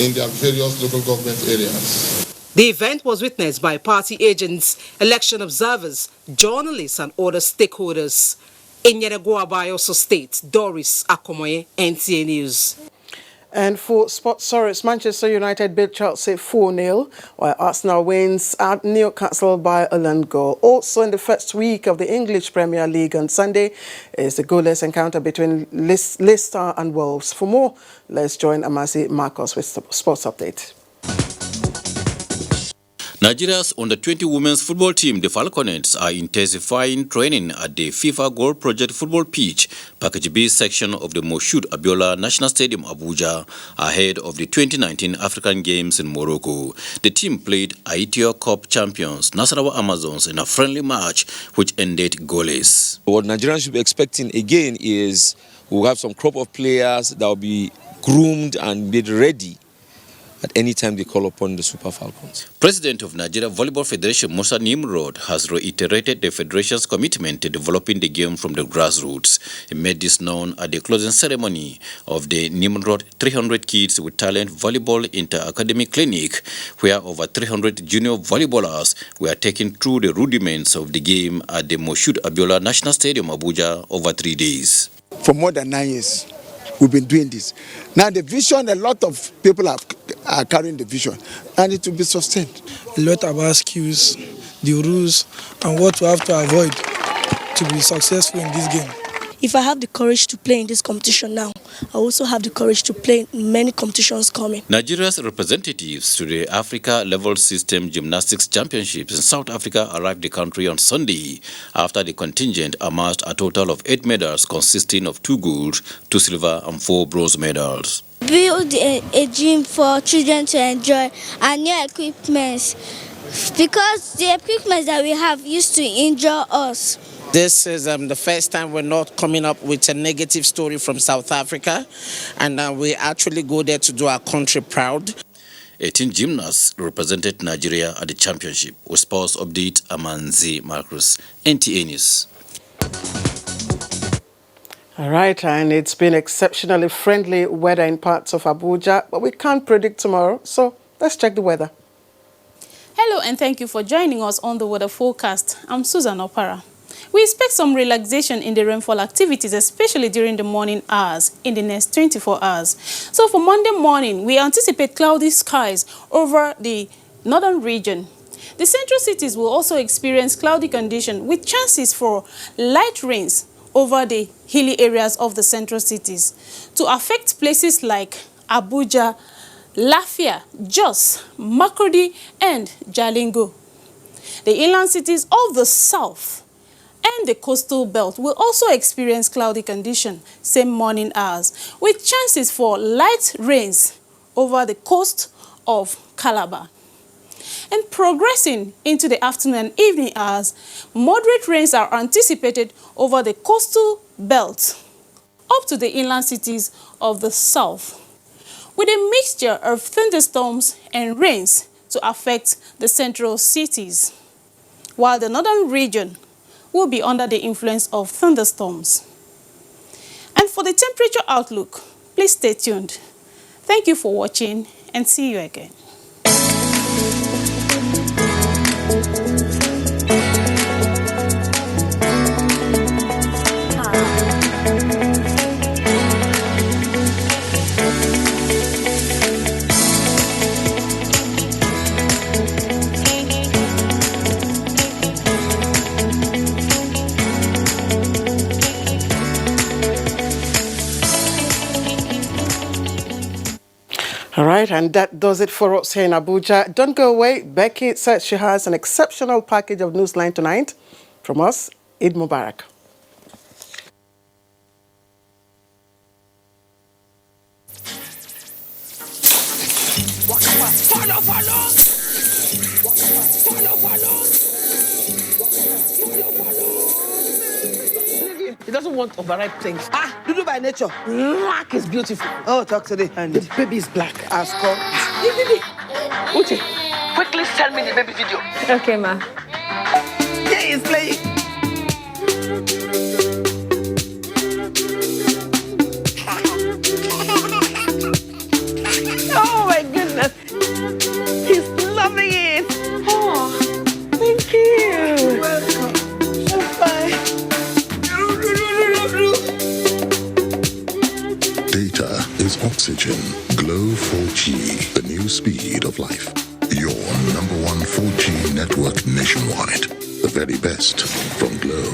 in their various local government areas. The event was witnessed by party agents, election observers, journalists, and other stakeholders. In Yeregoa Bayelsa State, Doris Akomoye, NTA News. And for sports, Manchester United beat Chelsea 4-0, while Arsenal wins at Newcastle by a lone goal. Also in the first week of the English Premier League on Sunday is the goalless encounter between Leicester and Wolves. For more, let's join Amasi Marcos with the sports update. Nigeria's under-20 women's football team, the Falconets, are intensifying training at the FIFA Goal Project football pitch, Package B section of the Moshood Abiola National Stadium, Abuja, ahead of the 2019 African Games in Morocco. The team played Aitio Cup champions Nasarawa Amazons in a friendly match, which ended goalless. What Nigerians should be expecting again is we'll have some crop of players that will be groomed and made ready at any time they call upon the Super Falcons. President of Nigeria Volleyball Federation, Musa Nimrod, has reiterated the federation's commitment to developing the game from the grassroots. He made this known at the closing ceremony of the Nimrod 300 Kids with Talent Volleyball Inter-Academy Clinic, where over 300 junior volleyballers were taken through the rudiments of the game at the Moshood Abiola National Stadium, Abuja, over 3 days. For more than 9 years, we've been doing this. Now the vision, a lot of people are carrying the vision, and it will be sustained. A lot about skills, the rules, and what we have to avoid to be successful in this game. If I have the courage to play in this competition now, I also have the courage to play in many competitions coming. Nigeria's representatives to the Africa Level System Gymnastics Championships in South Africa arrived the country on Sunday after the contingent amassed a total of 8 medals consisting of 2 gold, 2 silver and 4 bronze medals. Build a gym for children to enjoy and new equipment because the equipment that we have used to injure us. This is the first time we're not coming up with a negative story from South Africa, and we actually go there to do our country proud. 18 gymnasts represented Nigeria at the championship. With sports update, Amanzi Marcus, NTA News. All right, and it's been exceptionally friendly weather in parts of Abuja, but we can't predict tomorrow, so let's check the weather. Hello, and thank you for joining us on the weather forecast. I'm Susan Opara. We expect some relaxation in the rainfall activities, especially during the morning hours in the next 24 hours. So for Monday morning, we anticipate cloudy skies over the northern region. The central cities will also experience cloudy conditions with chances for light rains over the hilly areas of the central cities to affect places like Abuja, Lafia, Jos, Makurdi, and Jalingo. The inland cities of the south and the coastal belt will also experience cloudy condition same morning hours, with chances for light rains over the coast of Calabar. And progressing into the afternoon and evening hours, moderate rains are anticipated over the coastal belt up to the inland cities of the south, with a mixture of thunderstorms and rains to affect the central cities, while the northern region will be under the influence of thunderstorms. And for the temperature outlook, please stay tuned. Thank you for watching and see you again. All right, and that does it for us here in Abuja. Don't go away. Becky says she has an exceptional package of Newsline tonight. From us, Eid Mubarak. He doesn't want overripe things. Dudu by nature. Black is beautiful. Oh, talk to the hand. The baby is black. Ask her. Uche, quickly send me the baby video. Okay, ma. Yeah, he's playing. Oh my goodness. He's loving it. Oh, thank you. Welcome. Bye. Data is oxygen. Glow 4G, the new speed of life. Your #1 4G network nationwide. The very best from Glow,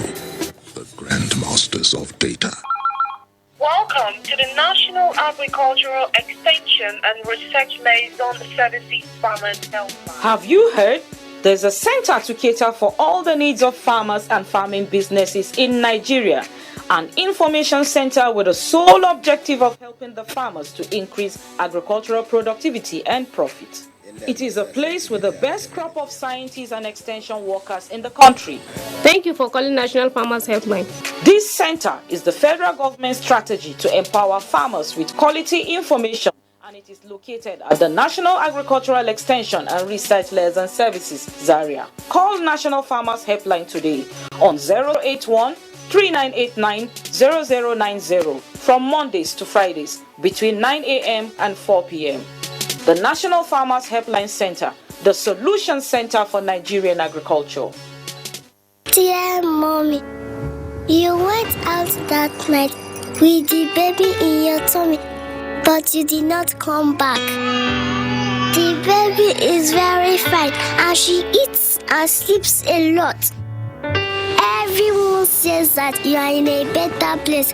the grandmasters of data. Welcome to the National Agricultural Extension and Research Liaison Services Farmers Helpline. Have you heard? There's a center to cater for all the needs of farmers and farming businesses in Nigeria. An information center with the sole objective of helping the farmers to increase agricultural productivity and profit. It is a place with the best crop of scientists and extension workers in the country. Thank you for calling National Farmers Helpline. This center is the federal government strategy to empower farmers with quality information, and it is located at the National Agricultural Extension and Research Liaison Services, Zaria. Call National Farmers Helpline today on 081-3989-0090 from Mondays to Fridays between 9 a.m. and 4 p.m. The National Farmers Helpline Center, the solution center for Nigerian agriculture. Dear Mommy, you went out that night with the baby in your tummy, but you did not come back. The baby is very fine and she eats and sleeps a lot. Everyone says that you are in a better place,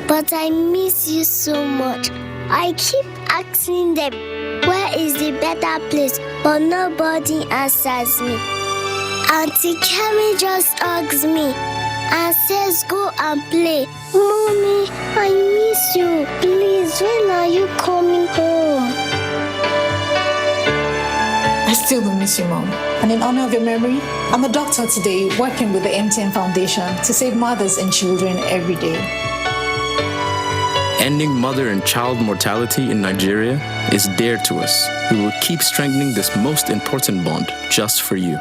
but I miss you so much. I keep asking them, where is the better place? But nobody answers me. Auntie Kemi just hugs me and says, go and play. Mommy, I miss you. Please, when are you coming home? I still don't miss you, Mom. And in honor of your memory, I'm a doctor today working with the MTN Foundation to save mothers and children every day. Ending mother and child mortality in Nigeria is dear to us. We will keep strengthening this most important bond just for you.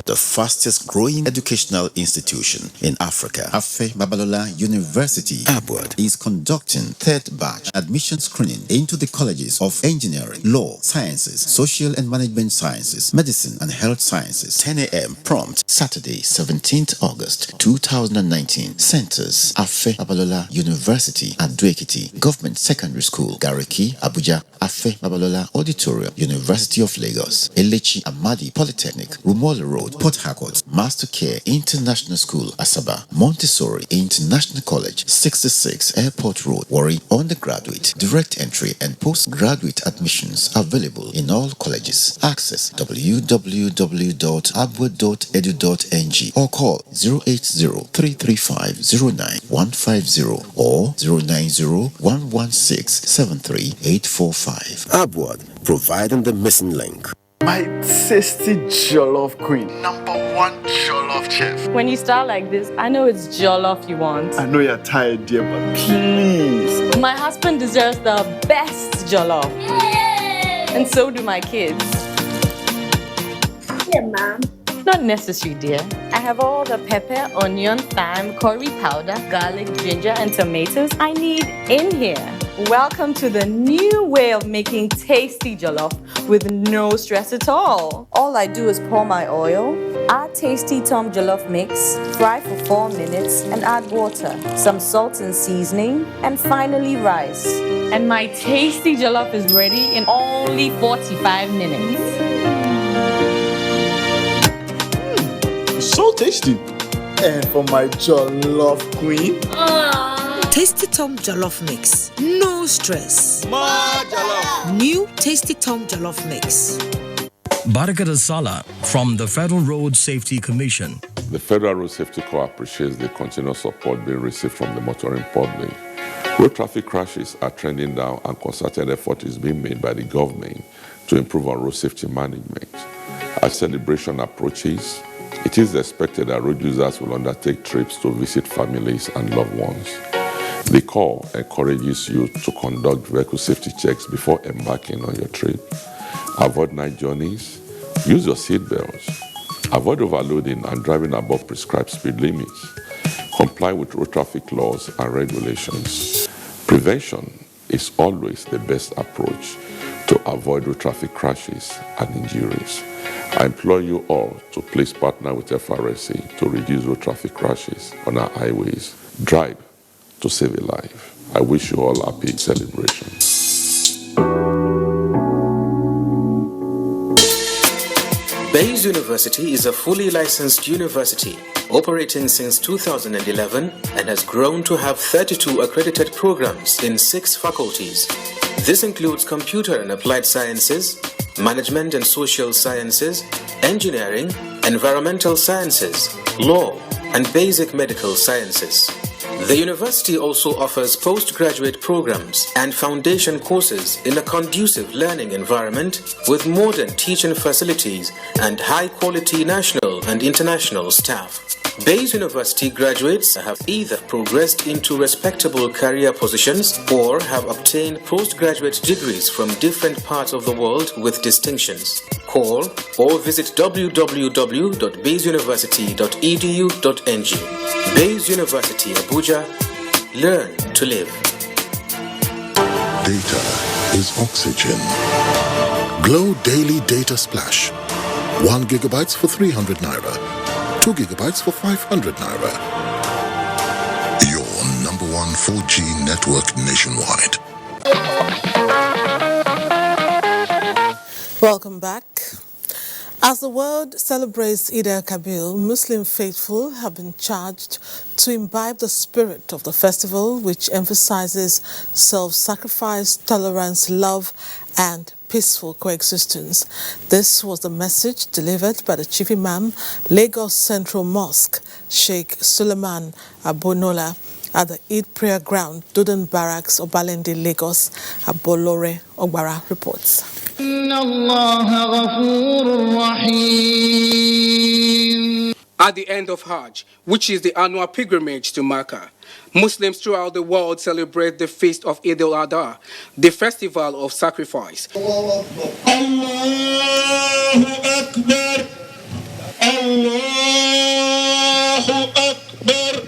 The fastest growing educational institution in Africa, Afe Babalola University, Abuja, is conducting third batch admission screening into the colleges of engineering, law, sciences, social and management sciences, medicine and health sciences. 10 a.m. prompt, Saturday, 17th August 2019. Centers: Afe Babalola University, Ado-Ekiti, Government Secondary School, Gariki, Abuja; Afe Babalola Auditorium, University of Lagos; Elechi Amadi Polytechnic, Polytechnic, Rumole Road, Port Harcourt, Master Care International School, Asaba, Montessori International College, 66 Airport Road, Warri, undergraduate, direct entry and postgraduate admissions available in all colleges. Access www.abua.edu.ng or call 080-335-09150 or 090-116-73845. Abua, providing the missing link. My tasty jollof queen. #1 jollof chef. When you start like this, I know it's jollof you want. I know you're tired, dear, but please. My husband deserves the best jollof. Yay! And so do my kids. Yeah, Mom. Not necessary, dear. I have all the pepper, onion, thyme, curry powder, garlic, ginger, and tomatoes I need in here. Welcome to the new way of making tasty jollof with no stress at all. All I do is pour my oil, add tasty tom jollof mix, fry for 4 minutes, and add water, some salt and seasoning, and finally rice. And my tasty jollof is ready in only 45 minutes. So tasty. And for my jollof queen. Tasty Tom Jollof Mix. No stress. More jollof. New Tasty Tom Jollof Mix. Barakat Sala from the Federal Road Safety Commission. The Federal Road Safety Corps appreciates the continuous support being received from the motoring public. Road traffic crashes are trending down and concerted effort is being made by the government to improve on road safety management. As celebration approaches, it is expected that road users will undertake trips to visit families and loved ones. The Corps encourages you to conduct vehicle safety checks before embarking on your trip. Avoid night journeys, use your seat belts, avoid overloading and driving above prescribed speed limits, comply with road traffic laws and regulations. Prevention is always the best approach to avoid road traffic crashes and injuries. I implore you all to please partner with FRSC to reduce road traffic crashes on our highways. Drive to save a life. I wish you all happy celebrations. Bayes University is a fully licensed university operating since 2011 and has grown to have 32 accredited programs in 6 faculties. This includes computer and applied sciences, management and social sciences, engineering, environmental sciences, law, and basic medical sciences. The university also offers postgraduate programs and foundation courses in a conducive learning environment with modern teaching facilities and high-quality national and international staff. Bayes University graduates have either progressed into respectable career positions or have obtained postgraduate degrees from different parts of the world with distinctions. Call or visit www.bayesuniversity.edu.ng. Bayes University, Abuja. Learn to live. Data is oxygen. Glow Daily Data Splash. 1 gigabyte for 300 naira. 2 gigabytes for 500 naira. Your #1 4G network nationwide. Welcome back. As the world celebrates Eid al-Kabir, Muslim faithful have been charged to imbibe the spirit of the festival, which emphasizes self-sacrifice, tolerance, love, and peaceful coexistence. This was the message delivered by the Chief Imam, Lagos Central Mosque, Sheikh Suleiman Abonola, at the Eid Prayer Ground, Duden Barracks, Obalende, Lagos. Abolore Ogbara reports. At the end of Hajj, which is the annual pilgrimage to Mecca, Muslims throughout the world celebrate the feast of Eid al-Adha, the festival of sacrifice. Allahu Akbar. Allahu Akbar.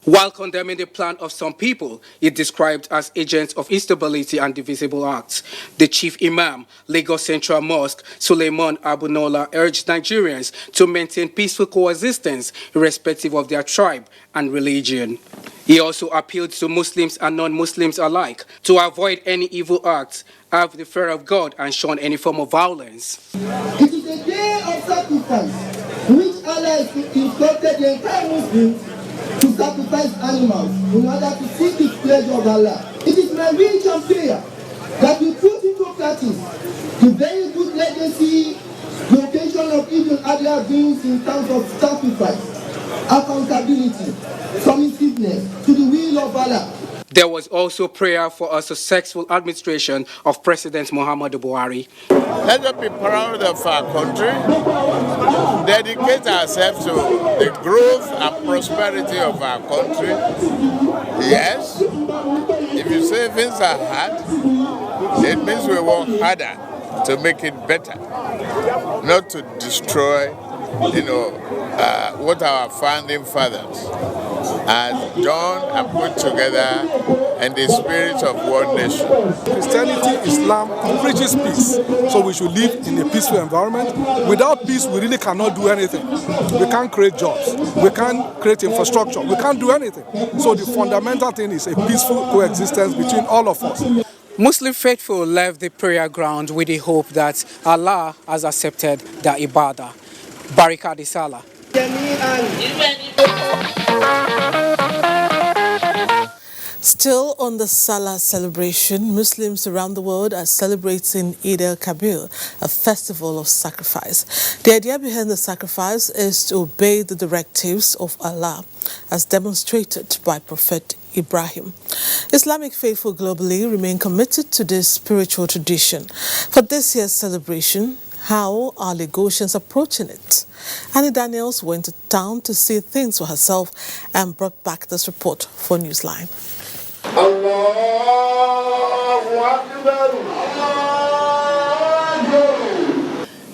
While condemning the plan of some people, it described as agents of instability and divisible acts. The Chief Imam, Lagos Central Mosque, Suleiman Abonola, urged Nigerians to maintain peaceful coexistence irrespective of their tribe and religion. He also appealed to Muslims and non-Muslims alike to avoid any evil acts, have the fear of God, and shun any form of violence. It is the day of sacrifice, in which Allah instructed the entire Muslims to sacrifice animals in order to seek the pleasure of Allah. It is my wish and prayer that we put into practice the very good legacy the occasion of Eid al-Adha brings in terms of sacrifice, accountability, submissiveness to the will of Allah. There was also prayer for a successful administration of President Muhammadu Buhari. Let us be proud of our country, dedicate ourselves to the growth and prosperity of our country. Yes, if you say things are hard, it means we work harder to make it better, not to destroy, what our founding fathers had done and put together in the spirit of one nation. Christianity, Islam preaches peace, so we should live in a peaceful environment. Without peace, we really cannot do anything. We can't create jobs, we can't create infrastructure, we can't do anything. So the fundamental thing is a peaceful coexistence between all of us. Muslim faithful left the prayer ground with the hope that Allah has accepted their ibadah. Barika di Salah. Still on the Salah celebration, Muslims around the world are celebrating Eid al-Kabir, a festival of sacrifice. The idea behind the sacrifice is to obey the directives of Allah, as demonstrated by Prophet Ibrahim. Islamic faithful globally remain committed to this spiritual tradition. For this year's celebration, how are Lagosians approaching it? Annie Daniels went to town to see things for herself and brought back this report for Newsline.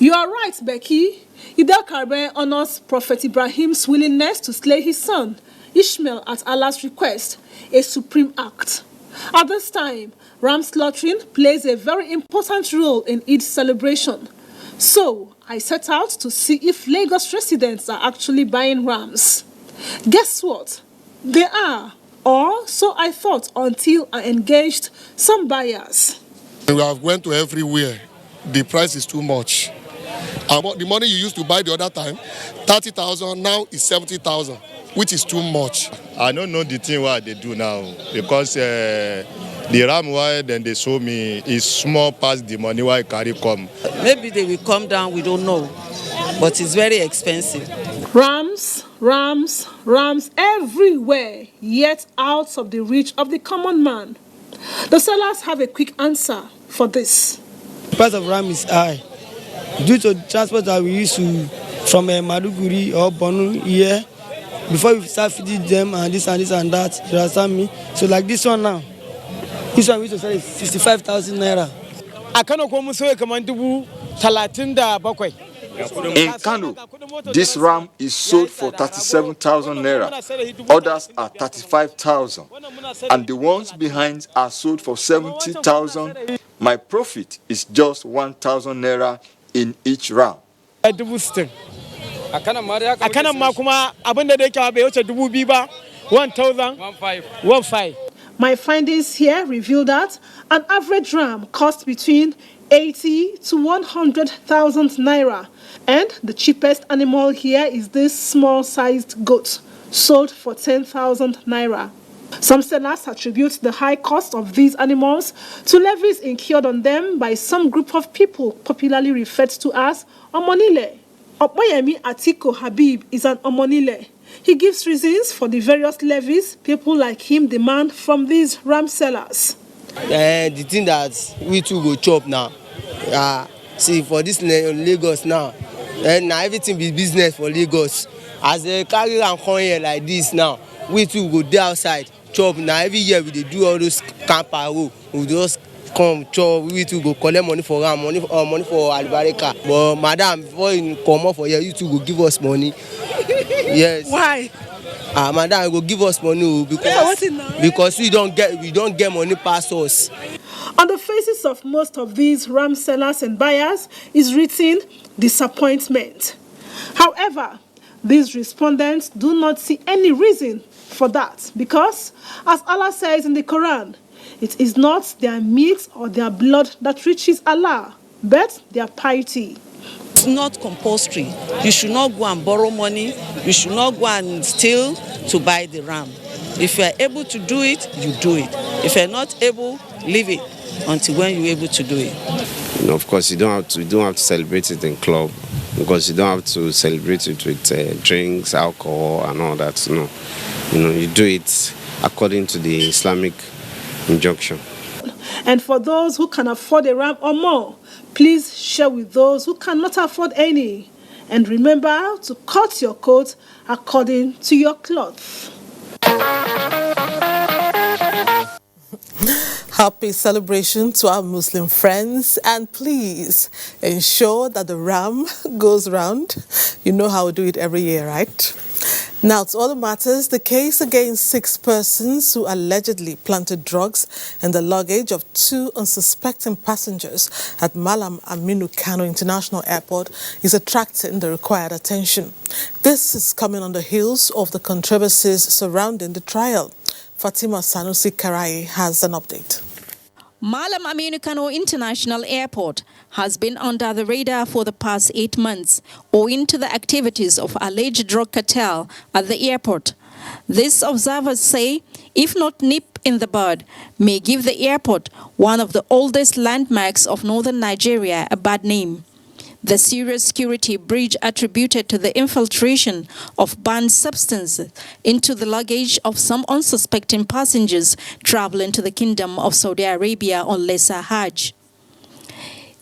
You are right, Becky. Eid al-Kabir honors Prophet Ibrahim's willingness to slay his son, Ishmael, at Allah's request, a supreme act. At this time, ram slaughtering plays a very important role in Eid celebration. So, I set out to see if Lagos residents are actually buying rams. Guess what? They are. Or so I thought until I engaged some buyers. We have went to everywhere. The price is too much. The money you used to buy the other time, 30,000, now is 70,000, which is too much. I don't know the thing what they do now because the ram why then they show me is small past the money why carry come. Maybe they will come down, we don't know, but it's very expensive. Rams everywhere, yet out of the reach of the common man. The sellers have a quick answer for this. The price of ram is high due to transport that we used to from Maduguri or Bonu here. Before we start feeding them and this and that, you understand me? So like this one now, this one we used to sell is 65,000 naira. In Kano, this ram is sold for 37,000 naira. Others are 35,000. And the ones behind are sold for 70,000. My profit is just 1,000 naira in each ram. My findings here reveal that an average ram costs between 80 to 100,000 naira, and the cheapest animal here is this small-sized goat, sold for 10,000 naira. Some sellers attribute the high cost of these animals to levies incurred on them by some group of people popularly referred to as Omonile. Opoyemi Atiko Habib is an Omonile. He gives reasons for the various levies people like him demand from these ram sellers. The thing that we too go chop now, see for this Lagos now, now everything be business for Lagos. As they carry and come here like this now, we too go there outside chop. Now every year we do all those camp we just come chop. We too go collect money for ram, money for Albareka. But madam, before you come up for here, you too go give us money. Yes. Why? Madam, go give us money because we don't get money past us. On the faces of most of these ram sellers and buyers is written disappointment. However, these respondents do not see any reason for that because, as Allah says in the Quran, it is not their meat or their blood that reaches Allah, but their piety. It's not compulsory. You should not go and borrow money. You should not go and steal to buy the ram. If you are able to do it, you do it. If you're not able, leave it until when you're able to do it. Of course, you don't have to celebrate it in club, because you don't have to celebrate it with drinks, alcohol, and all that. No, you do it according to the Islamic injunction. And for those who can afford a ram or more, please share with those who cannot afford any. And remember to cut your coat according to your cloth. Happy celebration to our Muslim friends, and please ensure that the ram goes round. You know how we do it every year, right? Now, to other matters, the case against 6 persons who allegedly planted drugs in the luggage of 2 unsuspecting passengers at Malam Aminu Kano International Airport is attracting the required attention. This is coming on the heels of the controversies surrounding the trial. Fatima Sanusi Karai has an update. Malam Aminu Kano International Airport has been under the radar for the past 8 months, owing to the activities of alleged drug cartel at the airport. These observers say, if not nip in the bud, may give the airport, one of the oldest landmarks of northern Nigeria, a bad name. The serious security breach attributed to the infiltration of banned substances into the luggage of some unsuspecting passengers traveling to the Kingdom of Saudi Arabia on lesser Hajj.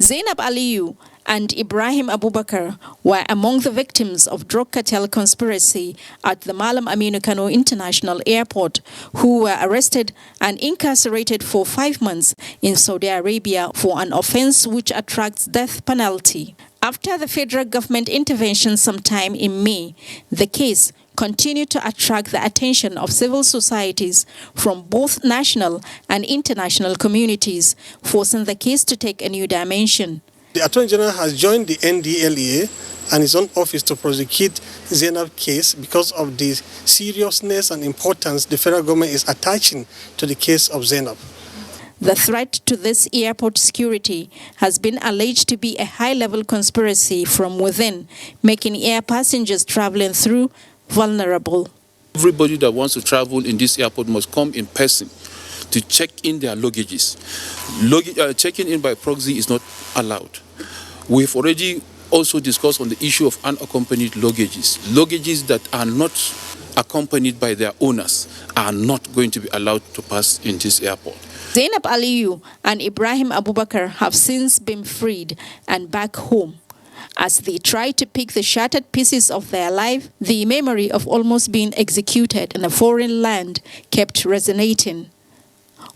Zainab Aliyu and Ibrahim Abubakar were among the victims of drug cartel conspiracy at the Malam Aminu Kano International Airport, who were arrested and incarcerated for 5 months in Saudi Arabia for an offense which attracts death penalty. After the federal government intervention sometime in May, the case continued to attract the attention of civil societies from both national and international communities, forcing the case to take a new dimension. The Attorney General has joined the NDLEA and his own office to prosecute Zainab's case because of the seriousness and importance the federal government is attaching to the case of Zainab. The threat to this airport security has been alleged to be a high-level conspiracy from within, making air passengers traveling through vulnerable. Everybody that wants to travel in this airport must come in person to check in their luggages. Checking in by proxy is not allowed. We've already also discussed on the issue of unaccompanied luggages. Luggages that are not accompanied by their owners are not going to be allowed to pass in this airport. Zainab Aliyu and Ibrahim Abubakar have since been freed and back home. As they try to pick the shattered pieces of their life, the memory of almost being executed in a foreign land kept resonating.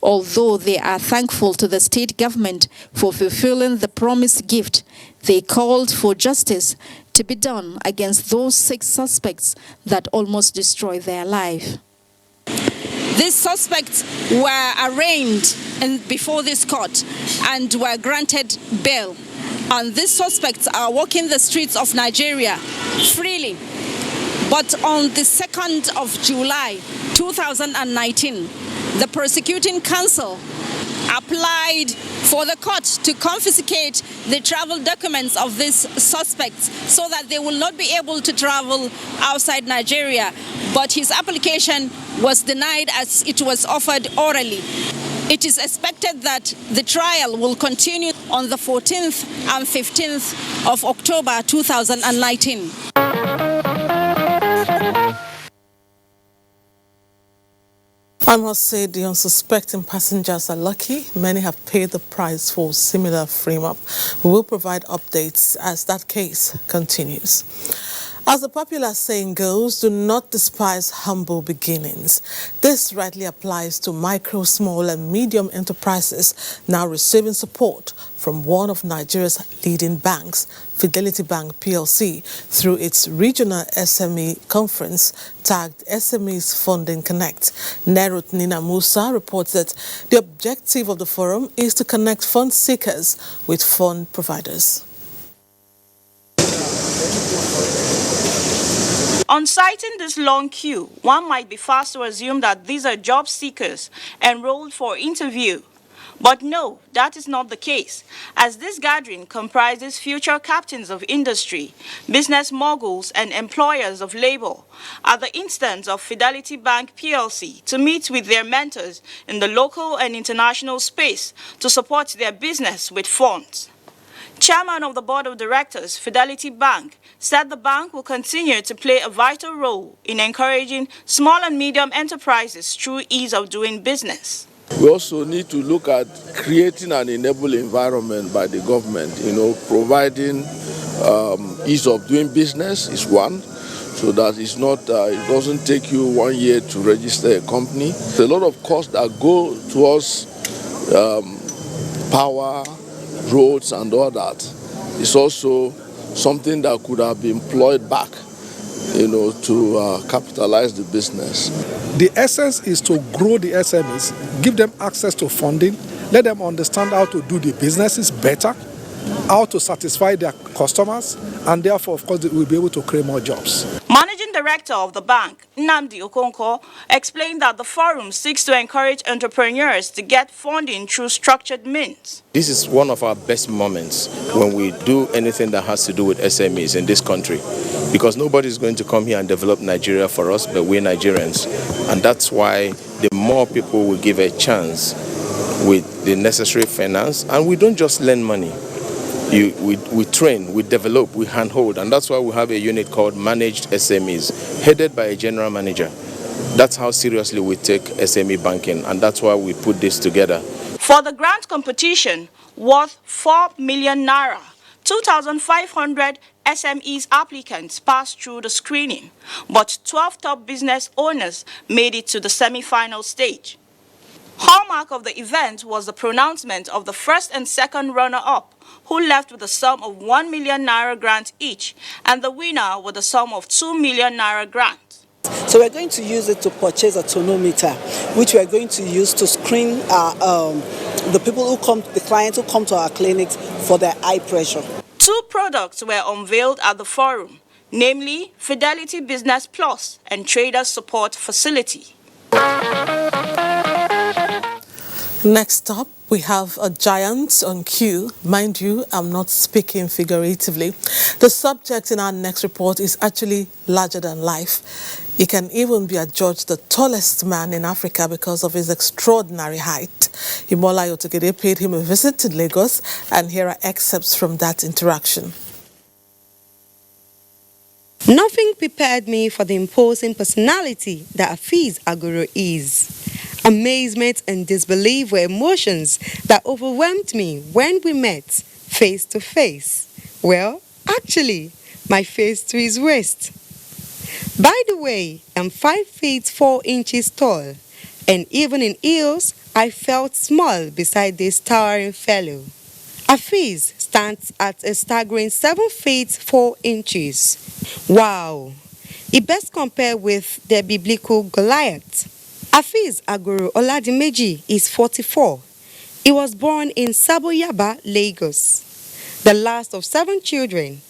Although they are thankful to the state government for fulfilling the promised gift, they called for justice to be done against those 6 suspects that almost destroyed their life. These suspects were arraigned before this court and were granted bail. And these suspects are walking the streets of Nigeria freely. But on the 2nd of July 2019, the prosecuting counsel applied for the court to confiscate the travel documents of these suspects so that they will not be able to travel outside Nigeria. But his application was denied as it was offered orally. It is expected that the trial will continue on the 14th and 15th of October 2019. I must say the unsuspecting passengers are lucky. Many have paid the price for similar frame-up. We will provide updates as that case continues. As the popular saying goes, do not despise humble beginnings. This rightly applies to micro, small and medium enterprises now receiving support from one of Nigeria's leading banks, Fidelity Bank PLC, through its regional SME conference tagged SMEs Funding Connect. Nerut Nina Musa reports that the objective of the forum is to connect fund seekers with fund providers. On citing this long queue, one might be fast to assume that these are job seekers enrolled for interview. But no, that is not the case, as this gathering comprises future captains of industry, business moguls, and employers of labor, at the instance of Fidelity Bank PLC, to meet with their mentors in the local and international space to support their business with funds. Chairman of the Board of Directors, Fidelity Bank, said the bank will continue to play a vital role in encouraging small and medium enterprises through ease of doing business. We also need to look at creating an enabling environment by the government, providing ease of doing business is one, so that it's not, it doesn't take you 1 year to register a company. There's a lot of costs that go towards power, roads and all that. It's also something that could have been employed back, to capitalize the business. The essence is to grow the SMEs, give them access to funding, let them understand how to do the businesses better, how to satisfy their customers, and therefore, of course, they will be able to create more jobs. Managing Director of the bank, Nnamdi Okonkwo, explained that the forum seeks to encourage entrepreneurs to get funding through structured means. This is one of our best moments when we do anything that has to do with SMEs in this country, because nobody is going to come here and develop Nigeria for us, but we're Nigerians. And that's why the more people will give a chance with the necessary finance, and we don't just lend money. We train, we develop, we handhold, and that's why we have a unit called Managed SMEs, headed by a general manager. That's how seriously we take SME banking, and that's why we put this together. For the grant competition, worth 4 million naira, 2,500 SMEs applicants passed through the screening, but 12 top business owners made it to the semi-final stage. Hallmark of the event was the pronouncement of the first and second runner-up, who left with a sum of 1 million naira grant each, and the winner with a sum of 2 million naira grant. So we're going to use it to purchase a tonometer, which we're going to use to screen the clients who come to our clinics for their eye pressure. 2 products were unveiled at the forum, namely Fidelity Business Plus and Traders Support Facility. Next up, we have a giant on cue. Mind you, I'm not speaking figuratively. The subject in our next report is actually larger than life. He can even be adjudged the tallest man in Africa because of his extraordinary height. Imola Yotogede paid him a visit to Lagos, and here are excerpts from that interaction. Nothing prepared me for the imposing personality that Hafiz Agoro is. Amazement and disbelief were emotions that overwhelmed me when we met face to face. Well, actually, my face to his waist. By the way, I'm 5 feet 4 inches tall, and even in heels, I felt small beside this towering fellow. Hafiz stands at a staggering 7 feet 4 inches. Wow! He best compared with the biblical Goliath. Hafiz Agoro Oladimeji is 44. He was born in Saboyaba, Lagos. The last of 7 children.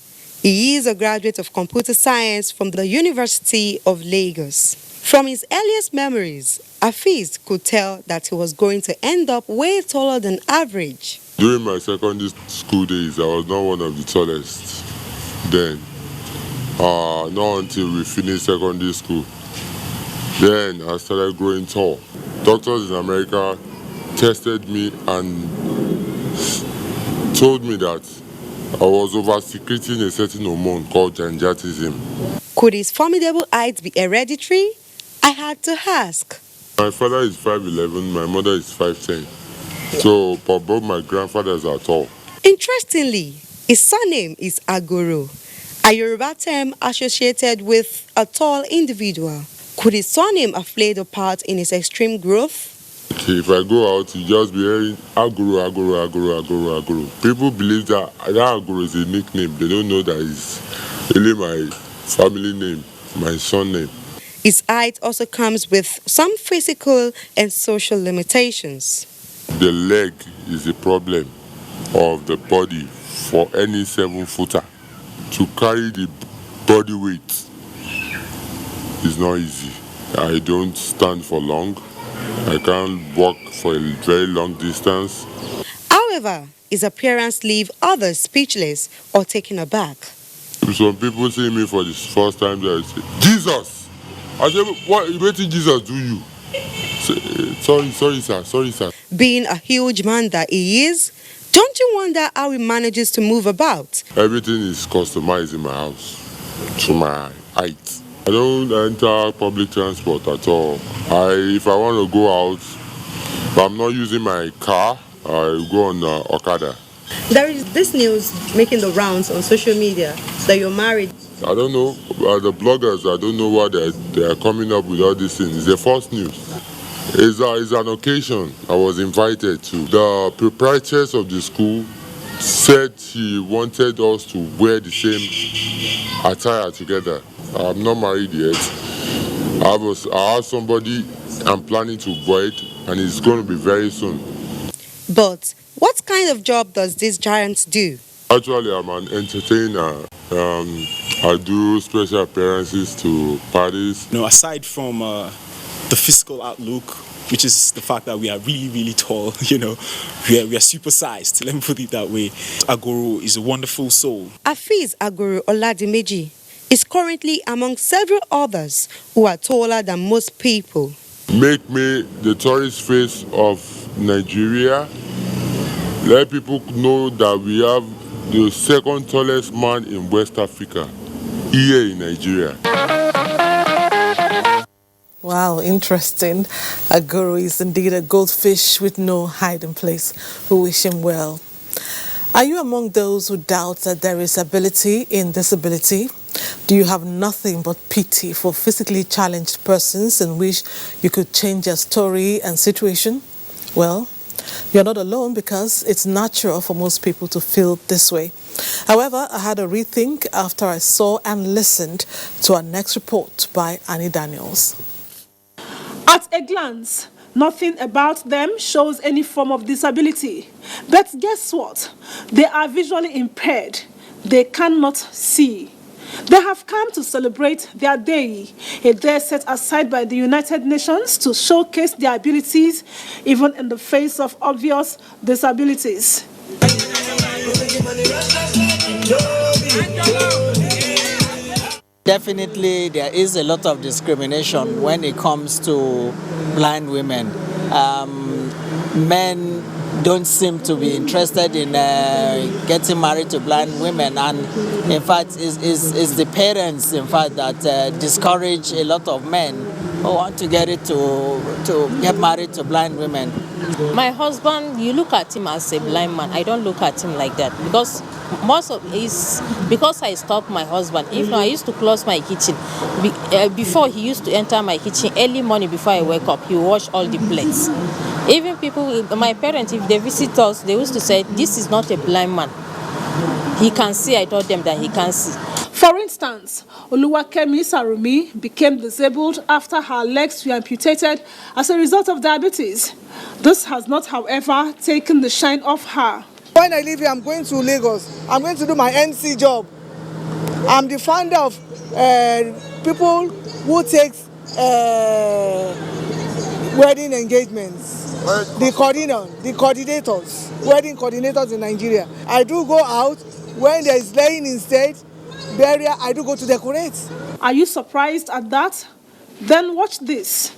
He is a graduate of computer science from the University of Lagos. From his earliest memories, Hafiz could tell that he was going to end up way taller than average. During my secondary school days, I was not one of the tallest then. Not until we finished secondary school. Then I started growing tall. Doctors in America tested me and told me that I was over-secreting a certain hormone called gigantism. Could his formidable height be hereditary? I had to ask. My father is 5'11", my mother is 5'10". So, but both my grandfathers are tall. Interestingly, his surname is Agoro, a Yoruba term associated with a tall individual. Could his surname have played a part in his extreme growth? If I go out, you just be hearing Agoro, Agoro, Agoro, Agoro, Agoro. People believe that Agoro is a nickname. They don't know that it's really my family name, my son name. His height also comes with some physical and social limitations. The leg is the problem of the body for any 7-footer. To carry the body weight is not easy. I don't stand for long. I can't walk for a very long distance. However, his appearance leaves others speechless or taken aback. Some people see me for the first time, they say, Jesus! I say, what did Jesus do you? Say, sorry, sir. Being a huge man that he is, don't you wonder how he manages to move about? Everything is customized in my house to my height. I don't enter public transport at all. If I want to go out, if I'm not using my car, I go on Okada. There is this news making the rounds on social media that you're married. I don't know, the bloggers, I don't know why they are coming up with all these things. It's the false news. It's an occasion I was invited to. The proprietors of the school said he wanted us to wear the same attire together. I'm not married yet. I have somebody I'm planning to wear it, and it's going to be very soon. But what kind of job does this giant do? Actually, I'm an entertainer. I do special appearances to parties. Aside from the physical outlook, which is the fact that we are really, really tall, we are supersized, let me put it that way. Agoro is a wonderful soul. Afiz Agoro Oladimeji is currently among several others who are taller than most people. Make me the tourist face of Nigeria. Let people know that we have the second tallest man in West Africa, here in Nigeria. Wow, interesting. Agoro is indeed a goldfish with no hiding place. We wish him well. Are you among those who doubt that there is ability in disability? Do you have nothing but pity for physically challenged persons and wish you could change their story and situation? Well, you're not alone, because it's natural for most people to feel this way. However, I had a rethink after I saw and listened to our next report by Annie Daniels. At a glance, nothing about them shows any form of disability. But guess what? They are visually impaired. They cannot see. They have come to celebrate their day, a day set aside by the United Nations to showcase their abilities, even in the face of obvious disabilities. Definitely, there is a lot of discrimination when it comes to blind women. Men don't seem to be interested in getting married to blind women, and in fact it's the parents in fact that discourage a lot of men who want to get married to blind women. My husband, you look at him as a blind man. I don't look at him like that, because because I stopped my husband. If not, I used to close my kitchen. Before, he used to enter my kitchen early morning before I wake up. He wash all the plates. Even people, my parents, if they visit us, they used to say, this is not a blind man. He can see. I told them that he can see. For instance, Oluwakemi Sarumi became disabled after her legs were amputated as a result of diabetes. This has not, however, taken the shine off her. When I leave here, I'm going to Lagos. I'm going to do my MC job. I'm the founder of people who take wedding engagements. The coordinators, wedding coordinators in Nigeria. I do go out when there is laying in state, burial, I do go to decorate. Are you surprised at that? Then watch this.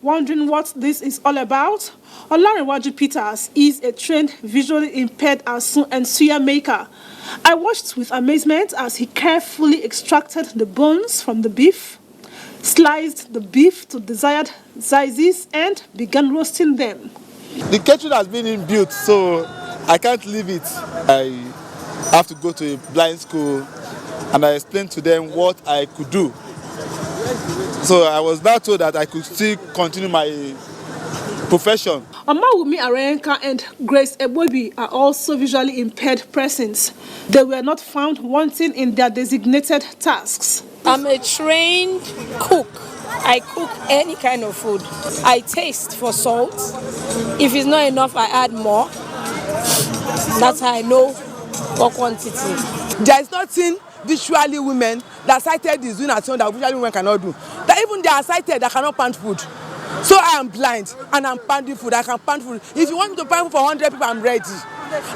Wondering what this is all about? Olarewaju Peters is a trained visually impaired asun and suya maker. I watched with amazement as he carefully extracted the bones from the beef, sliced the beef to desired sizes, and began roasting them. The kitchen has been inbuilt, so I can't leave it. I have to go to a blind school, and I explained to them what I could do. So I was now told that I could still continue my profession. Omawumi Arenka and Grace Ebobi are also visually impaired persons. They were not found wanting in their designated tasks. I'm a trained cook. I cook any kind of food. I taste for salt. If it's not enough, I add more. That's how I know what quantity. There is nothing visually women that sighted is doing at home that visually women cannot do. That even they are sighted that cannot pound food. So I am blind and I'm pounding food. I can pound food. If you want me to pound food for 100 people, I'm ready.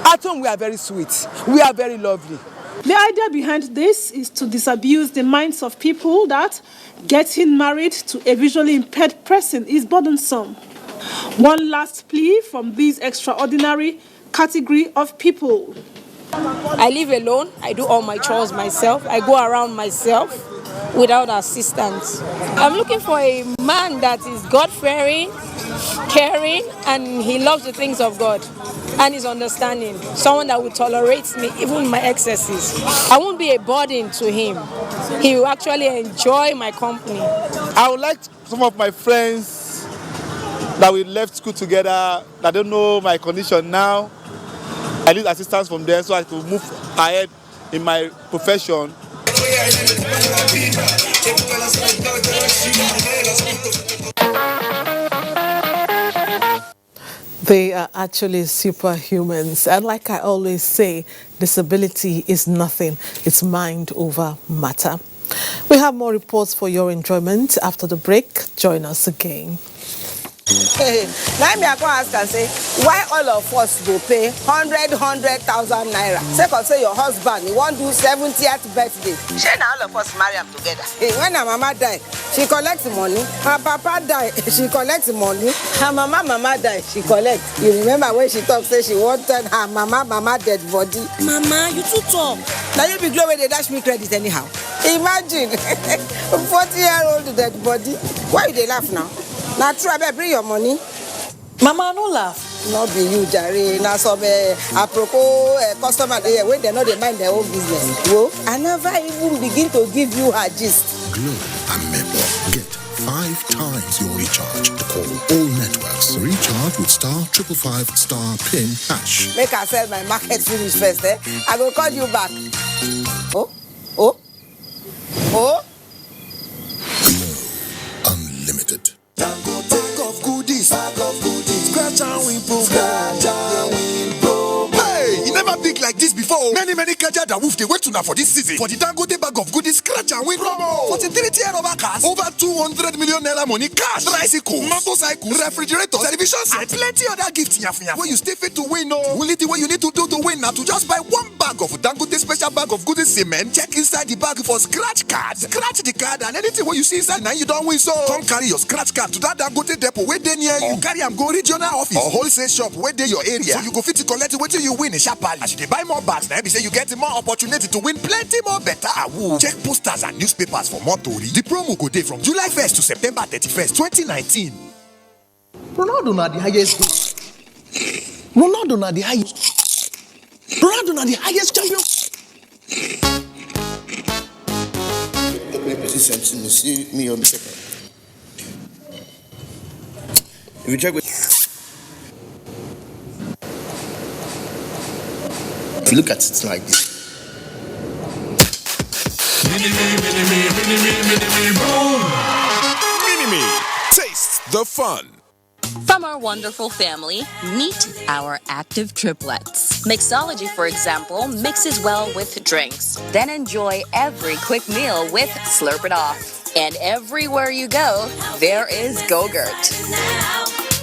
At home, we are very sweet. We are very lovely. The idea behind this is to disabuse the minds of people that getting married to a visually impaired person is burdensome. One last plea from this extraordinary category of people. I live alone. I do all my chores myself. I go around myself without assistance. I'm looking for a man that is God-fearing, caring, and he loves the things of God and is understanding. Someone that will tolerate me, even my excesses. I won't be a burden to him. He will actually enjoy my company. I would like some of my friends that we left school together, that don't know my condition now, I need assistance from them so I can move ahead in my profession. They are actually superhumans. And like I always say, disability is nothing. It's mind over matter. We have more reports for your enjoyment after the break. Join us again. Now me I go ask and say, why all of us go pay 100,000 naira? Say your husband, he want do 70th birthday. She now all of us marry them together. When her mama die, she collects money. Her papa die, she collects money. Her mama die, she collects. You remember when she talked, say she wanted her mama dead body. Mama, you too talk. Now you be glad when they dash me credit anyhow. Imagine, 40-year-old dead body. Why you they laugh now? Now try to bring your money. Mama, no laugh. Not be you, Jare. Now some apropos customer there when they know they mind their own business. Whoa, I never even begin to give you her gist. Glow and Maple. Get 5 times your recharge to call all networks. Recharge with *555*PIN#. Make her sell my market finish first, eh? I will call you back. Oh. Glow Unlimited. Bag of goodies, scratch and win promo. Hey, you never big like this before. Many Kaja that wolf they wait to now for this season. For the Dangote bag of goodies, scratch and win promo. 43 tier over cars, over 200 million naira money cash, tricycles, motorcycles, refrigerators, televisions, and plenty other gifts. Where you stay fit to win, no. Only the way you need to do to win now to just buy one bag of Dangote special bag of goodies cement. Check inside the bag for scratch cards. Scratch the card and anything where you see inside now you don't win. So come carry your scratch card to that Dangote depot where they near you. Carry am go regional office or wholesale shop where they your area. So you go fit to collect it wait till you win in sharply. As you buy more bags now, be say you get more opportunity to win plenty more better. Check posters and newspapers for more story. The promo go day from July 1st to September 31st, 2019. Ronaldo na the highest goal. Ronaldo na the highest champion. See me on the second. If you check with, if you look at it like this. Mini-me, taste the fun. From our wonderful family, meet our active triplets. Mixology, for example, mixes well with drinks. Then enjoy every quick meal with Slurp It Off. And everywhere you go, there is Go-Gurt.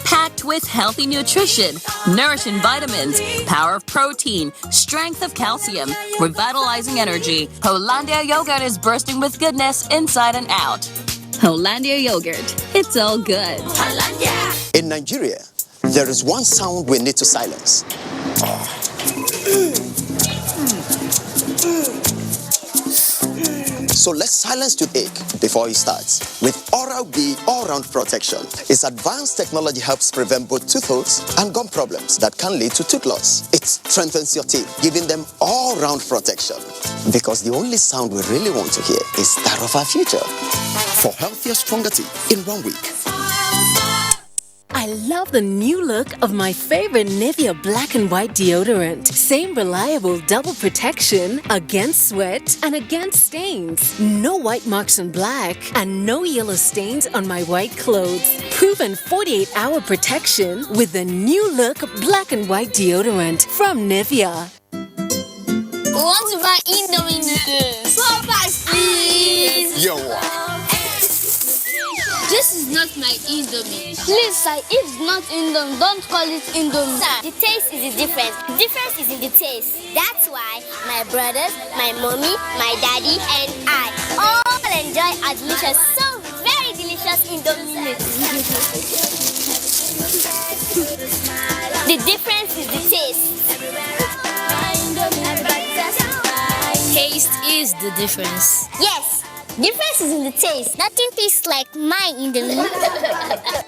Packed with healthy nutrition, nourishing vitamins, power of protein, strength of calcium, revitalizing energy, Hollandia yogurt is bursting with goodness inside and out. Hollandia yogurt, it's all good. Hollandia! In Nigeria, there is one sound we need to silence. So let's silence toothache before it starts with Oral-B All-Round Protection. Its advanced technology helps prevent both tooth holes and gum problems that can lead to tooth loss. It strengthens your teeth, giving them all-round protection. Because the only sound we really want to hear is that of our future. For healthier, stronger teeth in 1 week. I love the new look of my favorite Nivea black and white deodorant. Same reliable double protection against sweat and against stains. No white marks on black and no yellow stains on my white clothes. Proven 48-hour protection with the new look black and white deodorant from Nivea. We want to buy Indomie noodles. 4 packs, please. Yo. This is not my Indomie. Please, sir, if it's not Indomie, don't call it Indomie. Sir, the taste is the difference. The difference is in the taste. That's why my brothers, my mommy, my daddy, and I all enjoy a delicious, so very delicious Indomie noodles. The difference is the taste. Taste is the difference. Yes, difference is in the taste. Nothing tastes like my Indomie.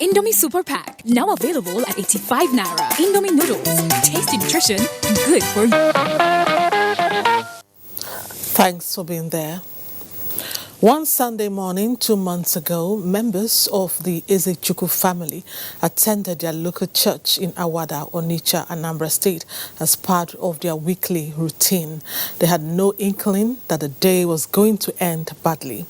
Indomie Super Pack, now available at 85 Naira. Indomie noodles, tasty nutrition, good for you. Thanks for being there. One Sunday morning 2 months ago, members of the Ezechukwu family attended their local church in Awada, Onitsha, Anambra State as part of their weekly routine. They had no inkling that the day was going to end badly.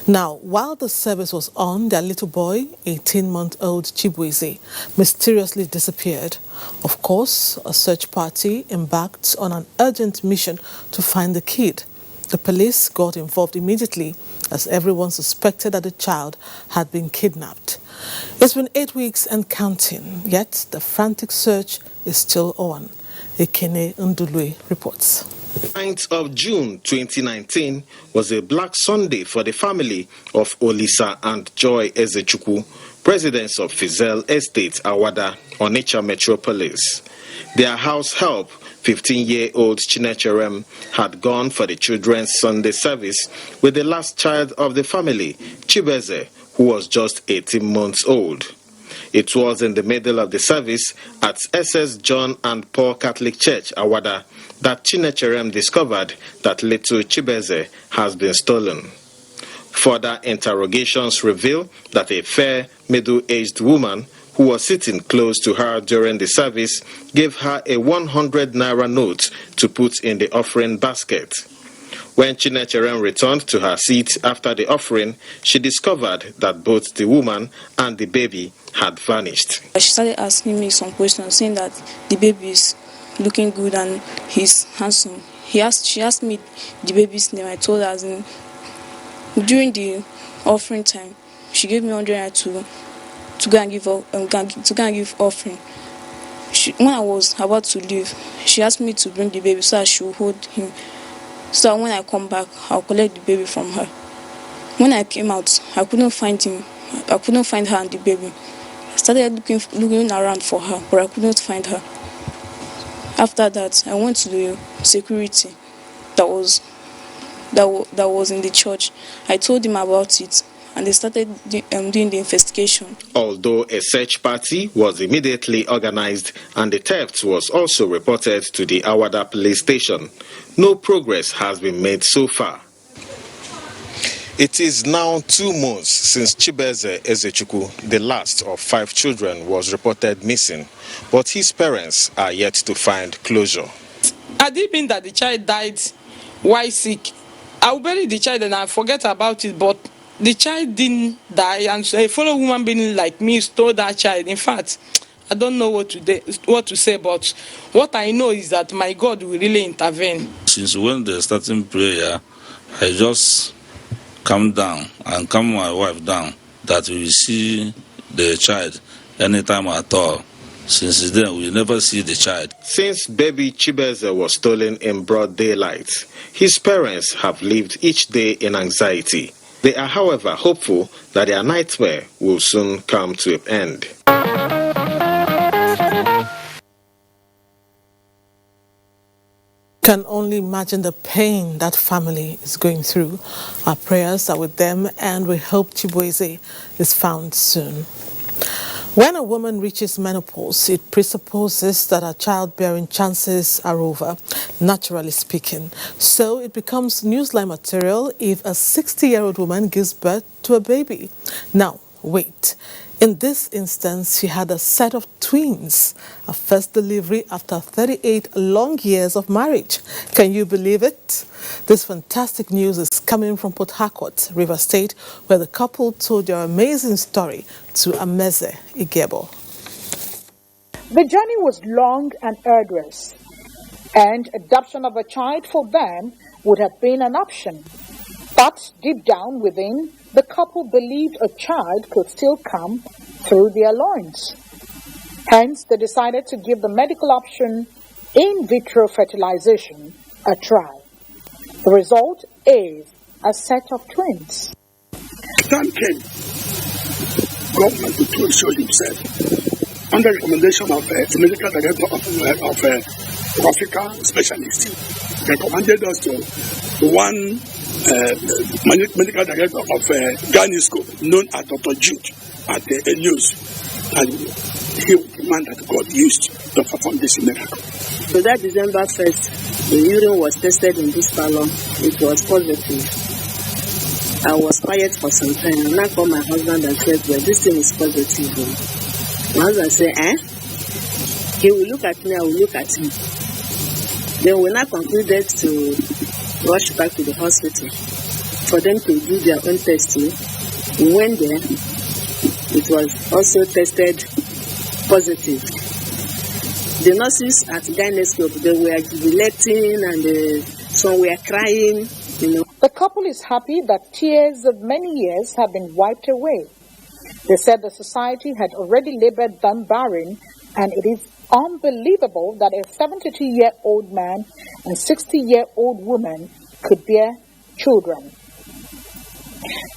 Now, while the service was on, their little boy, 18-month-old Chibueze, mysteriously disappeared. Of course, a search party embarked on an urgent mission to find the kid. The police got involved immediately as everyone suspected that the child had been kidnapped. It's been 8 weeks and counting, yet the frantic search is still on. Ekene Ndulwe reports. 9th of June 2019 was a Black Sunday for the family of Olisa and Joy Ezechukwu, presidents of Fizel Estate, Awada, Onitsha Metropolis. Their house help, 15-year-old Chinecherem, had gone for the children's Sunday service with the last child of the family, Chibeze, who was just 18 months old. It was in the middle of the service at SS John and Paul Catholic Church, Awada, that Chinecherem discovered that little Chibeze has been stolen. Further interrogations reveal that a fair, middle-aged woman who was sitting close to her during the service gave her a 100 Naira note to put in the offering basket. When Chinecherem returned to her seat after the offering, she discovered that both the woman and the baby had vanished. She started asking me some questions, saying that the baby is looking good and he's handsome. She asked me the baby's name. I told her during the offering time, she gave me 100 Naira to go and give offering. When I was about to leave, she asked me to bring the baby so I should hold him. So when I come back, I'll collect the baby from her. When I came out, I couldn't find him. I couldn't find her and the baby. I started looking around for her, but I couldn't find her. After that, I went to the security that was in the church. I told him about it, and they started doing the investigation. Although a search party was immediately organized and the theft was also reported to the Awada police station, no progress has been made so far. It is now 2 months since Chibeze Ezechukwu, the last of 5 children, was reported missing, but his parents are yet to find closure. Had it been that the child died while sick, I will bury the child and I forget about it, but the child didn't die, and so a fellow human being like me stole that child. In fact, I don't know what to say, but what I know is that my God will really intervene. Since when they're starting prayer, I just calm down and calm my wife down that we see the child anytime at all. Since then, we never see the child. Since baby Chibeze was stolen in broad daylight, his parents have lived each day in anxiety. They are, however, hopeful that their nightmare will soon come to an end. Can only imagine the pain that family is going through. Our prayers are with them, and we hope Chibueze is found soon. When a woman reaches menopause, it presupposes that her childbearing chances are over, naturally speaking. So it becomes newsline material if a 60-year-old woman gives birth to a baby. Now, wait. In this instance, she had a set of twins, a first delivery after 38 long years of marriage. Can you believe it? This fantastic news is coming from Port Harcourt, River State, where the couple told their amazing story to Ameze Igebo. The journey was long and arduous. and adoption of a child for them would have been an option. But deep down within, the couple believed a child could still come through their loins. Hence, they decided to give the medical option, in vitro fertilization, a try. The result is a set of twins. Time came, government to show himself under recommendation of the medical director of Africa specialist. They recommended us to one medical director of NYSC, known as Dr. Jude at the news, and he was the man that God used to perform this miracle. So that December 1st, the urine was tested in this salon. It was positive. I was quiet for some time, and I called my husband and said, well, this thing is positive. My husband said, he will look at me, I will look at him. Then we now concluded to rush back to the hospital for them to do their own testing. We went there. It was also tested positive. The nurses at Gynescope, they were jubilating and some were crying, The couple is happy that tears of many years have been wiped away. They said the society had already labeled them barren, and it is unbelievable that a 72-year-old man and 60-year-old woman could bear children.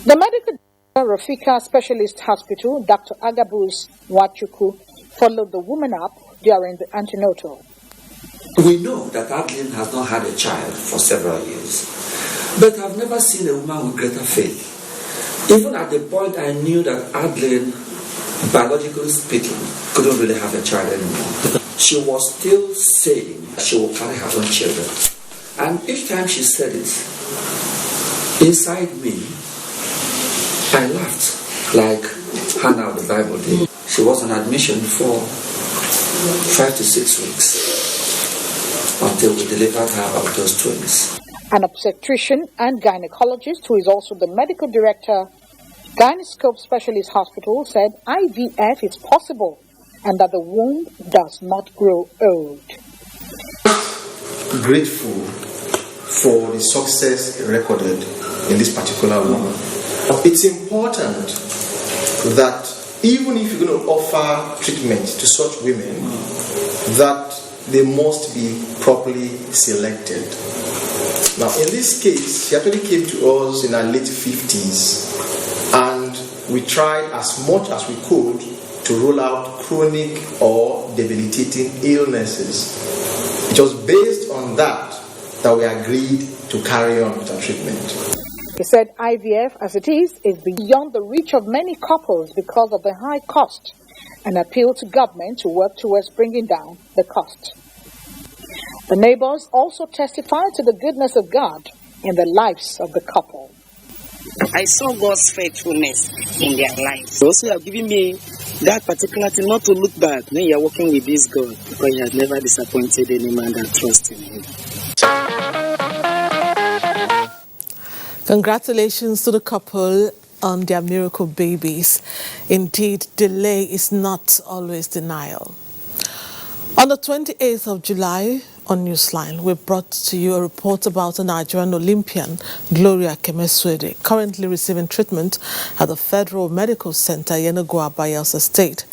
The medical Rafika Specialist Hospital, Dr. Agabus Wachuku, followed the woman up during the antenatal. We know that Adeline has not had a child for several years, but I've never seen a woman with greater faith. Even at the point I knew that Adeline, biologically speaking, couldn't really have a child anymore, she was still saying she will carry her own children. And each time she said it, inside me, I laughed like Hannah of the Bible did. She was on admission for 5 to 6 weeks until we delivered her of those twins. An obstetrician and gynecologist, who is also the medical director, Gynescope Specialist Hospital, said IVF is possible and that the womb does not grow old. Grateful for the success recorded in this particular woman. It's important that even if you're going to offer treatment to such women, that they must be properly selected. Now, in this case, she actually came to us in her late 50s, and we tried as much as we could to rule out chronic or debilitating illnesses. It was based on that we agreed to carry on with our treatment. He said IVF, as it is beyond the reach of many couples because of the high cost, and appealed to government to work towards bringing down the cost. The neighbors also testified to the goodness of God in the lives of the couple. I saw God's faithfulness in their lives. Also, you have given me that particular thing not to look back when you are working with this God, because you have never disappointed any man that trusts in Him. Congratulations to the couple on their miracle babies. Indeed, delay is not always denial. On the 28th of July, on Newsline, we brought to you a report about a Nigerian Olympian, Gloria Kemeswede, currently receiving treatment at the Federal Medical Center, Yenagoa, Bayelsa State.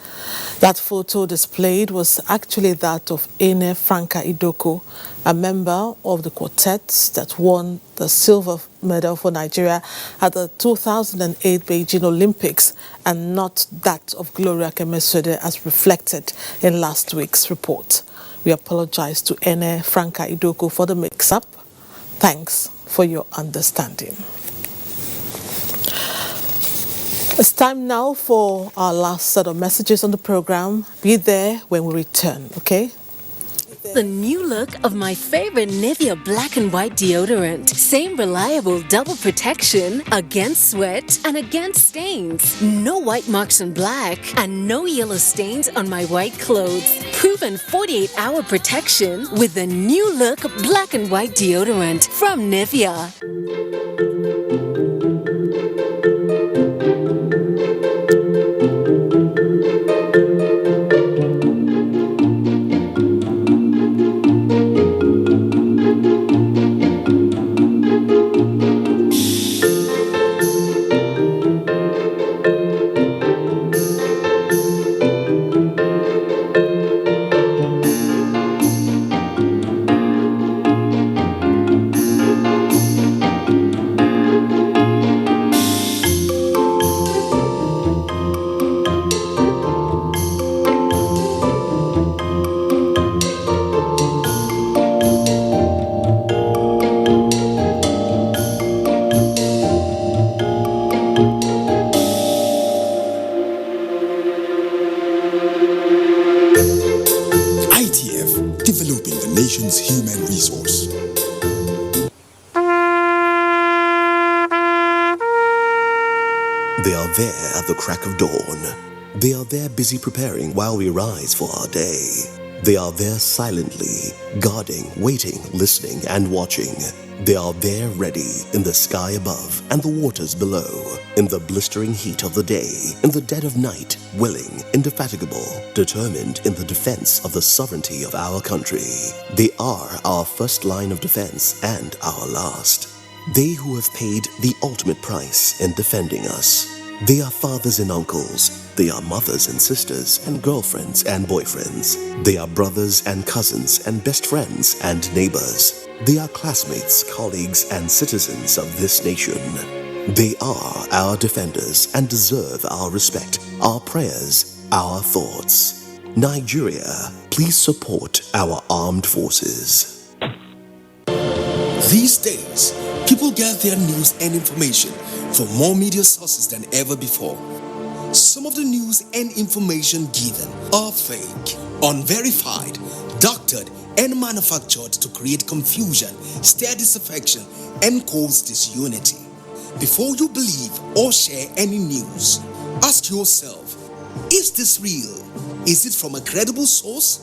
That photo displayed was actually that of Ene Franka Idoko, a member of the quartet that won the silver medal for Nigeria at the 2008 Beijing Olympics, and not that of Gloria Kemeswede as reflected in last week's report. We apologize to Ene Franka Idoko for the mix-up. Thanks for your understanding. It's time now for our last set of messages on the program. Be there when we return, okay? The new look of my favorite Nivea black and white deodorant. Same reliable double protection against sweat and against stains. No white marks on black and no yellow stains on my white clothes. Proven 48-hour protection with the new look black and white deodorant from Nivea. nation's human resource. They are there at the crack of dawn. They are there busy preparing while we rise for our day. They are there silently, guarding, waiting, listening, and watching. They are there ready in the sky above and the waters below, in the blistering heat of the day, in the dead of night, willing, indefatigable, determined in the defense of the sovereignty of our country. They are our first line of defense and our last. They who have paid the ultimate price in defending us. They are fathers and uncles. They are mothers and sisters and girlfriends and boyfriends. They are brothers and cousins and best friends and neighbors. They are classmates, colleagues, and citizens of this nation. They are our defenders and deserve our respect, our prayers, our thoughts. Nigeria, please support our armed forces. These days, people get their news and information from more media sources than ever before. Some of the news and information given are fake, unverified, doctored, and manufactured to create confusion, stir disaffection, and cause disunity. Before you believe or share any news, ask yourself, is this real? Is it from a credible source?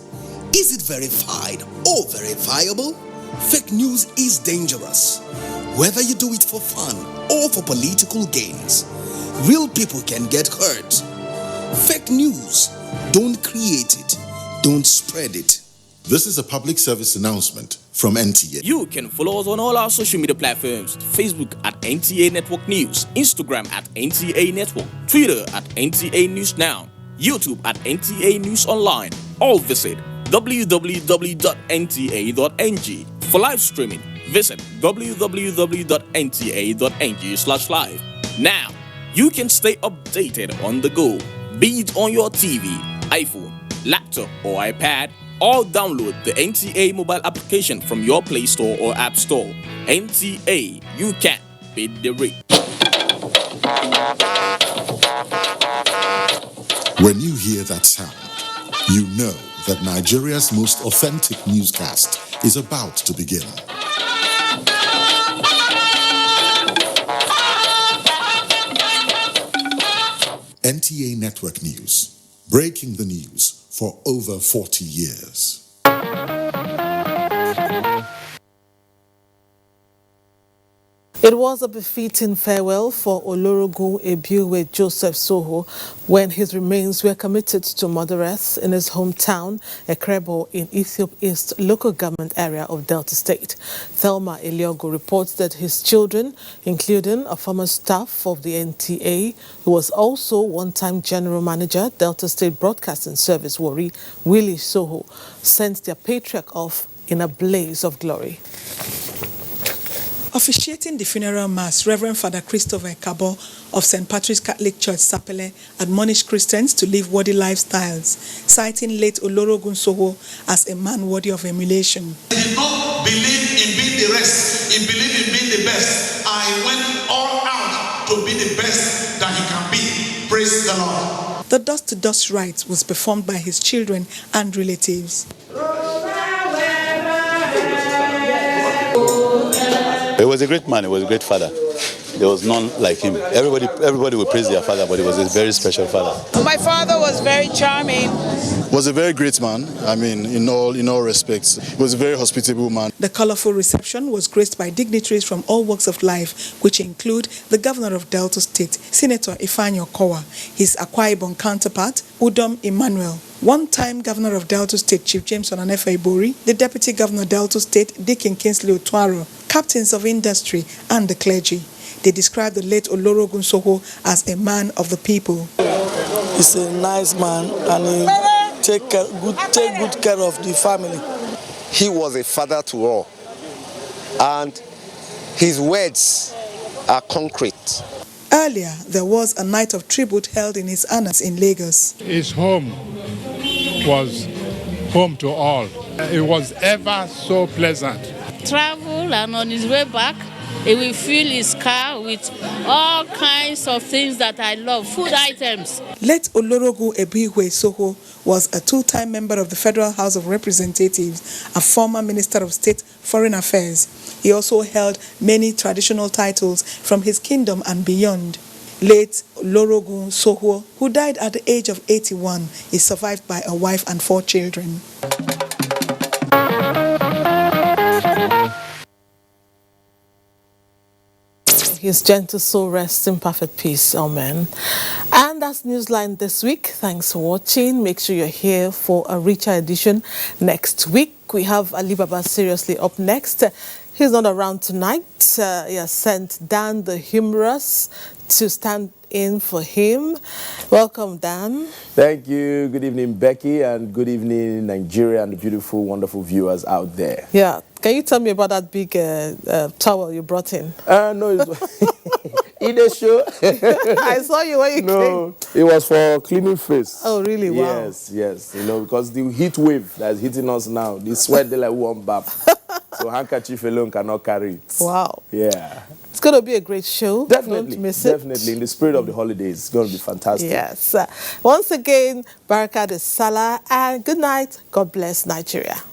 Is it verified or verifiable? Fake news is dangerous, whether you do it for fun or for political gains. Real people can get hurt. Fake news, don't create it, don't spread it. This is a public service announcement from NTA. You can follow us on all our social media platforms: Facebook at NTA Network News, Instagram at NTA Network, Twitter at NTA News Now, YouTube at NTA News Online. Or visit www.nta.ng. For live streaming, visit www.nta.ng/live. Now, you can stay updated on the go, be it on your TV, iPhone, laptop, or iPad, or download the NTA mobile application from your Play Store or App Store. NTA, you can beat the rate. When you hear that sound, you know that Nigeria's most authentic newscast is about to begin. NTA Network News, breaking the news for over 40 years. It was a befitting farewell for Olorogun Ebiuwe Joseph Soho when his remains were committed to Mother Earth in his hometown, Ekrebo, in Ethiopia East local government area of Delta State. Thelma Eliogo reports that his children, including a former staff of the NTA, who was also one-time general manager, Delta State Broadcasting Service Warri, Willie Soho, sent their patriarch off in a blaze of glory. Officiating the funeral mass, Reverend Father Christopher Kabo of St. Patrick's Catholic Church, Sapele, admonished Christians to live worthy lifestyles, citing late Olorogun Soho as a man worthy of emulation. I did not believe in being the rest. He believed in being the best. I went all out to be the best that he can be. Praise the Lord. The dust-to-dust rite was performed by his children and relatives. He was a great man. He was a great father. There was none like him. Everybody would praise their father, but he was a very special father. My father was very charming. Was a very great man. I mean, in all respects, he was a very hospitable man. The colorful reception was graced by dignitaries from all walks of life, which include the governor of Delta State, Senator Ifeanyi Okowa, his Akwa Ibom counterpart, Udom Emmanuel, one-time governor of Delta State, Chief James Onanefa Ibori, the deputy governor of Delta State, Dickin Kingsley Otuaro, captains of industry, and the clergy. They described the late Olorogun Soho as a man of the people. He's a nice man and he take good care of the family. He was a father to all, and his words are concrete. Earlier, there was a night of tribute held in his honor in Lagos. His home was home to all. It was ever so pleasant. Travel and on his way back, He will fill his car with all kinds of things that I love, food items. Late Olorogun Ebiwe Soho was a two-time member of the Federal House of Representatives, a former Minister of State Foreign Affairs. He also held many traditional titles from his kingdom and beyond. Late Olorogun Soho, who died at the age of 81, is survived by a wife and 4 children. His gentle soul rests in perfect peace. Amen. And that's Newsline this week. Thanks for watching. Make sure you're here for a richer edition next week. We have Ali Baba Seriously up next. He's not around tonight. He has sent Dan the humorous to stand in for him. Welcome, Dan. Thank you. Good evening, Becky, and good evening, Nigeria, and the beautiful, wonderful viewers out there. Yeah. Can you tell me about that big towel you brought in? No, it's in the show. I saw you when you came. No, it was for cleaning face. Oh, really? Wow. Yes, yes. You know, because the heat wave that's hitting us now, the sweat, they like warm bath. So handkerchief alone cannot carry it. Wow. Yeah. It's going to be a great show. Definitely. Don't miss it. Definitely. In the spirit of the holidays, it's going to be fantastic. Yes. Once again, Baraka de Salah, and good night. God bless Nigeria.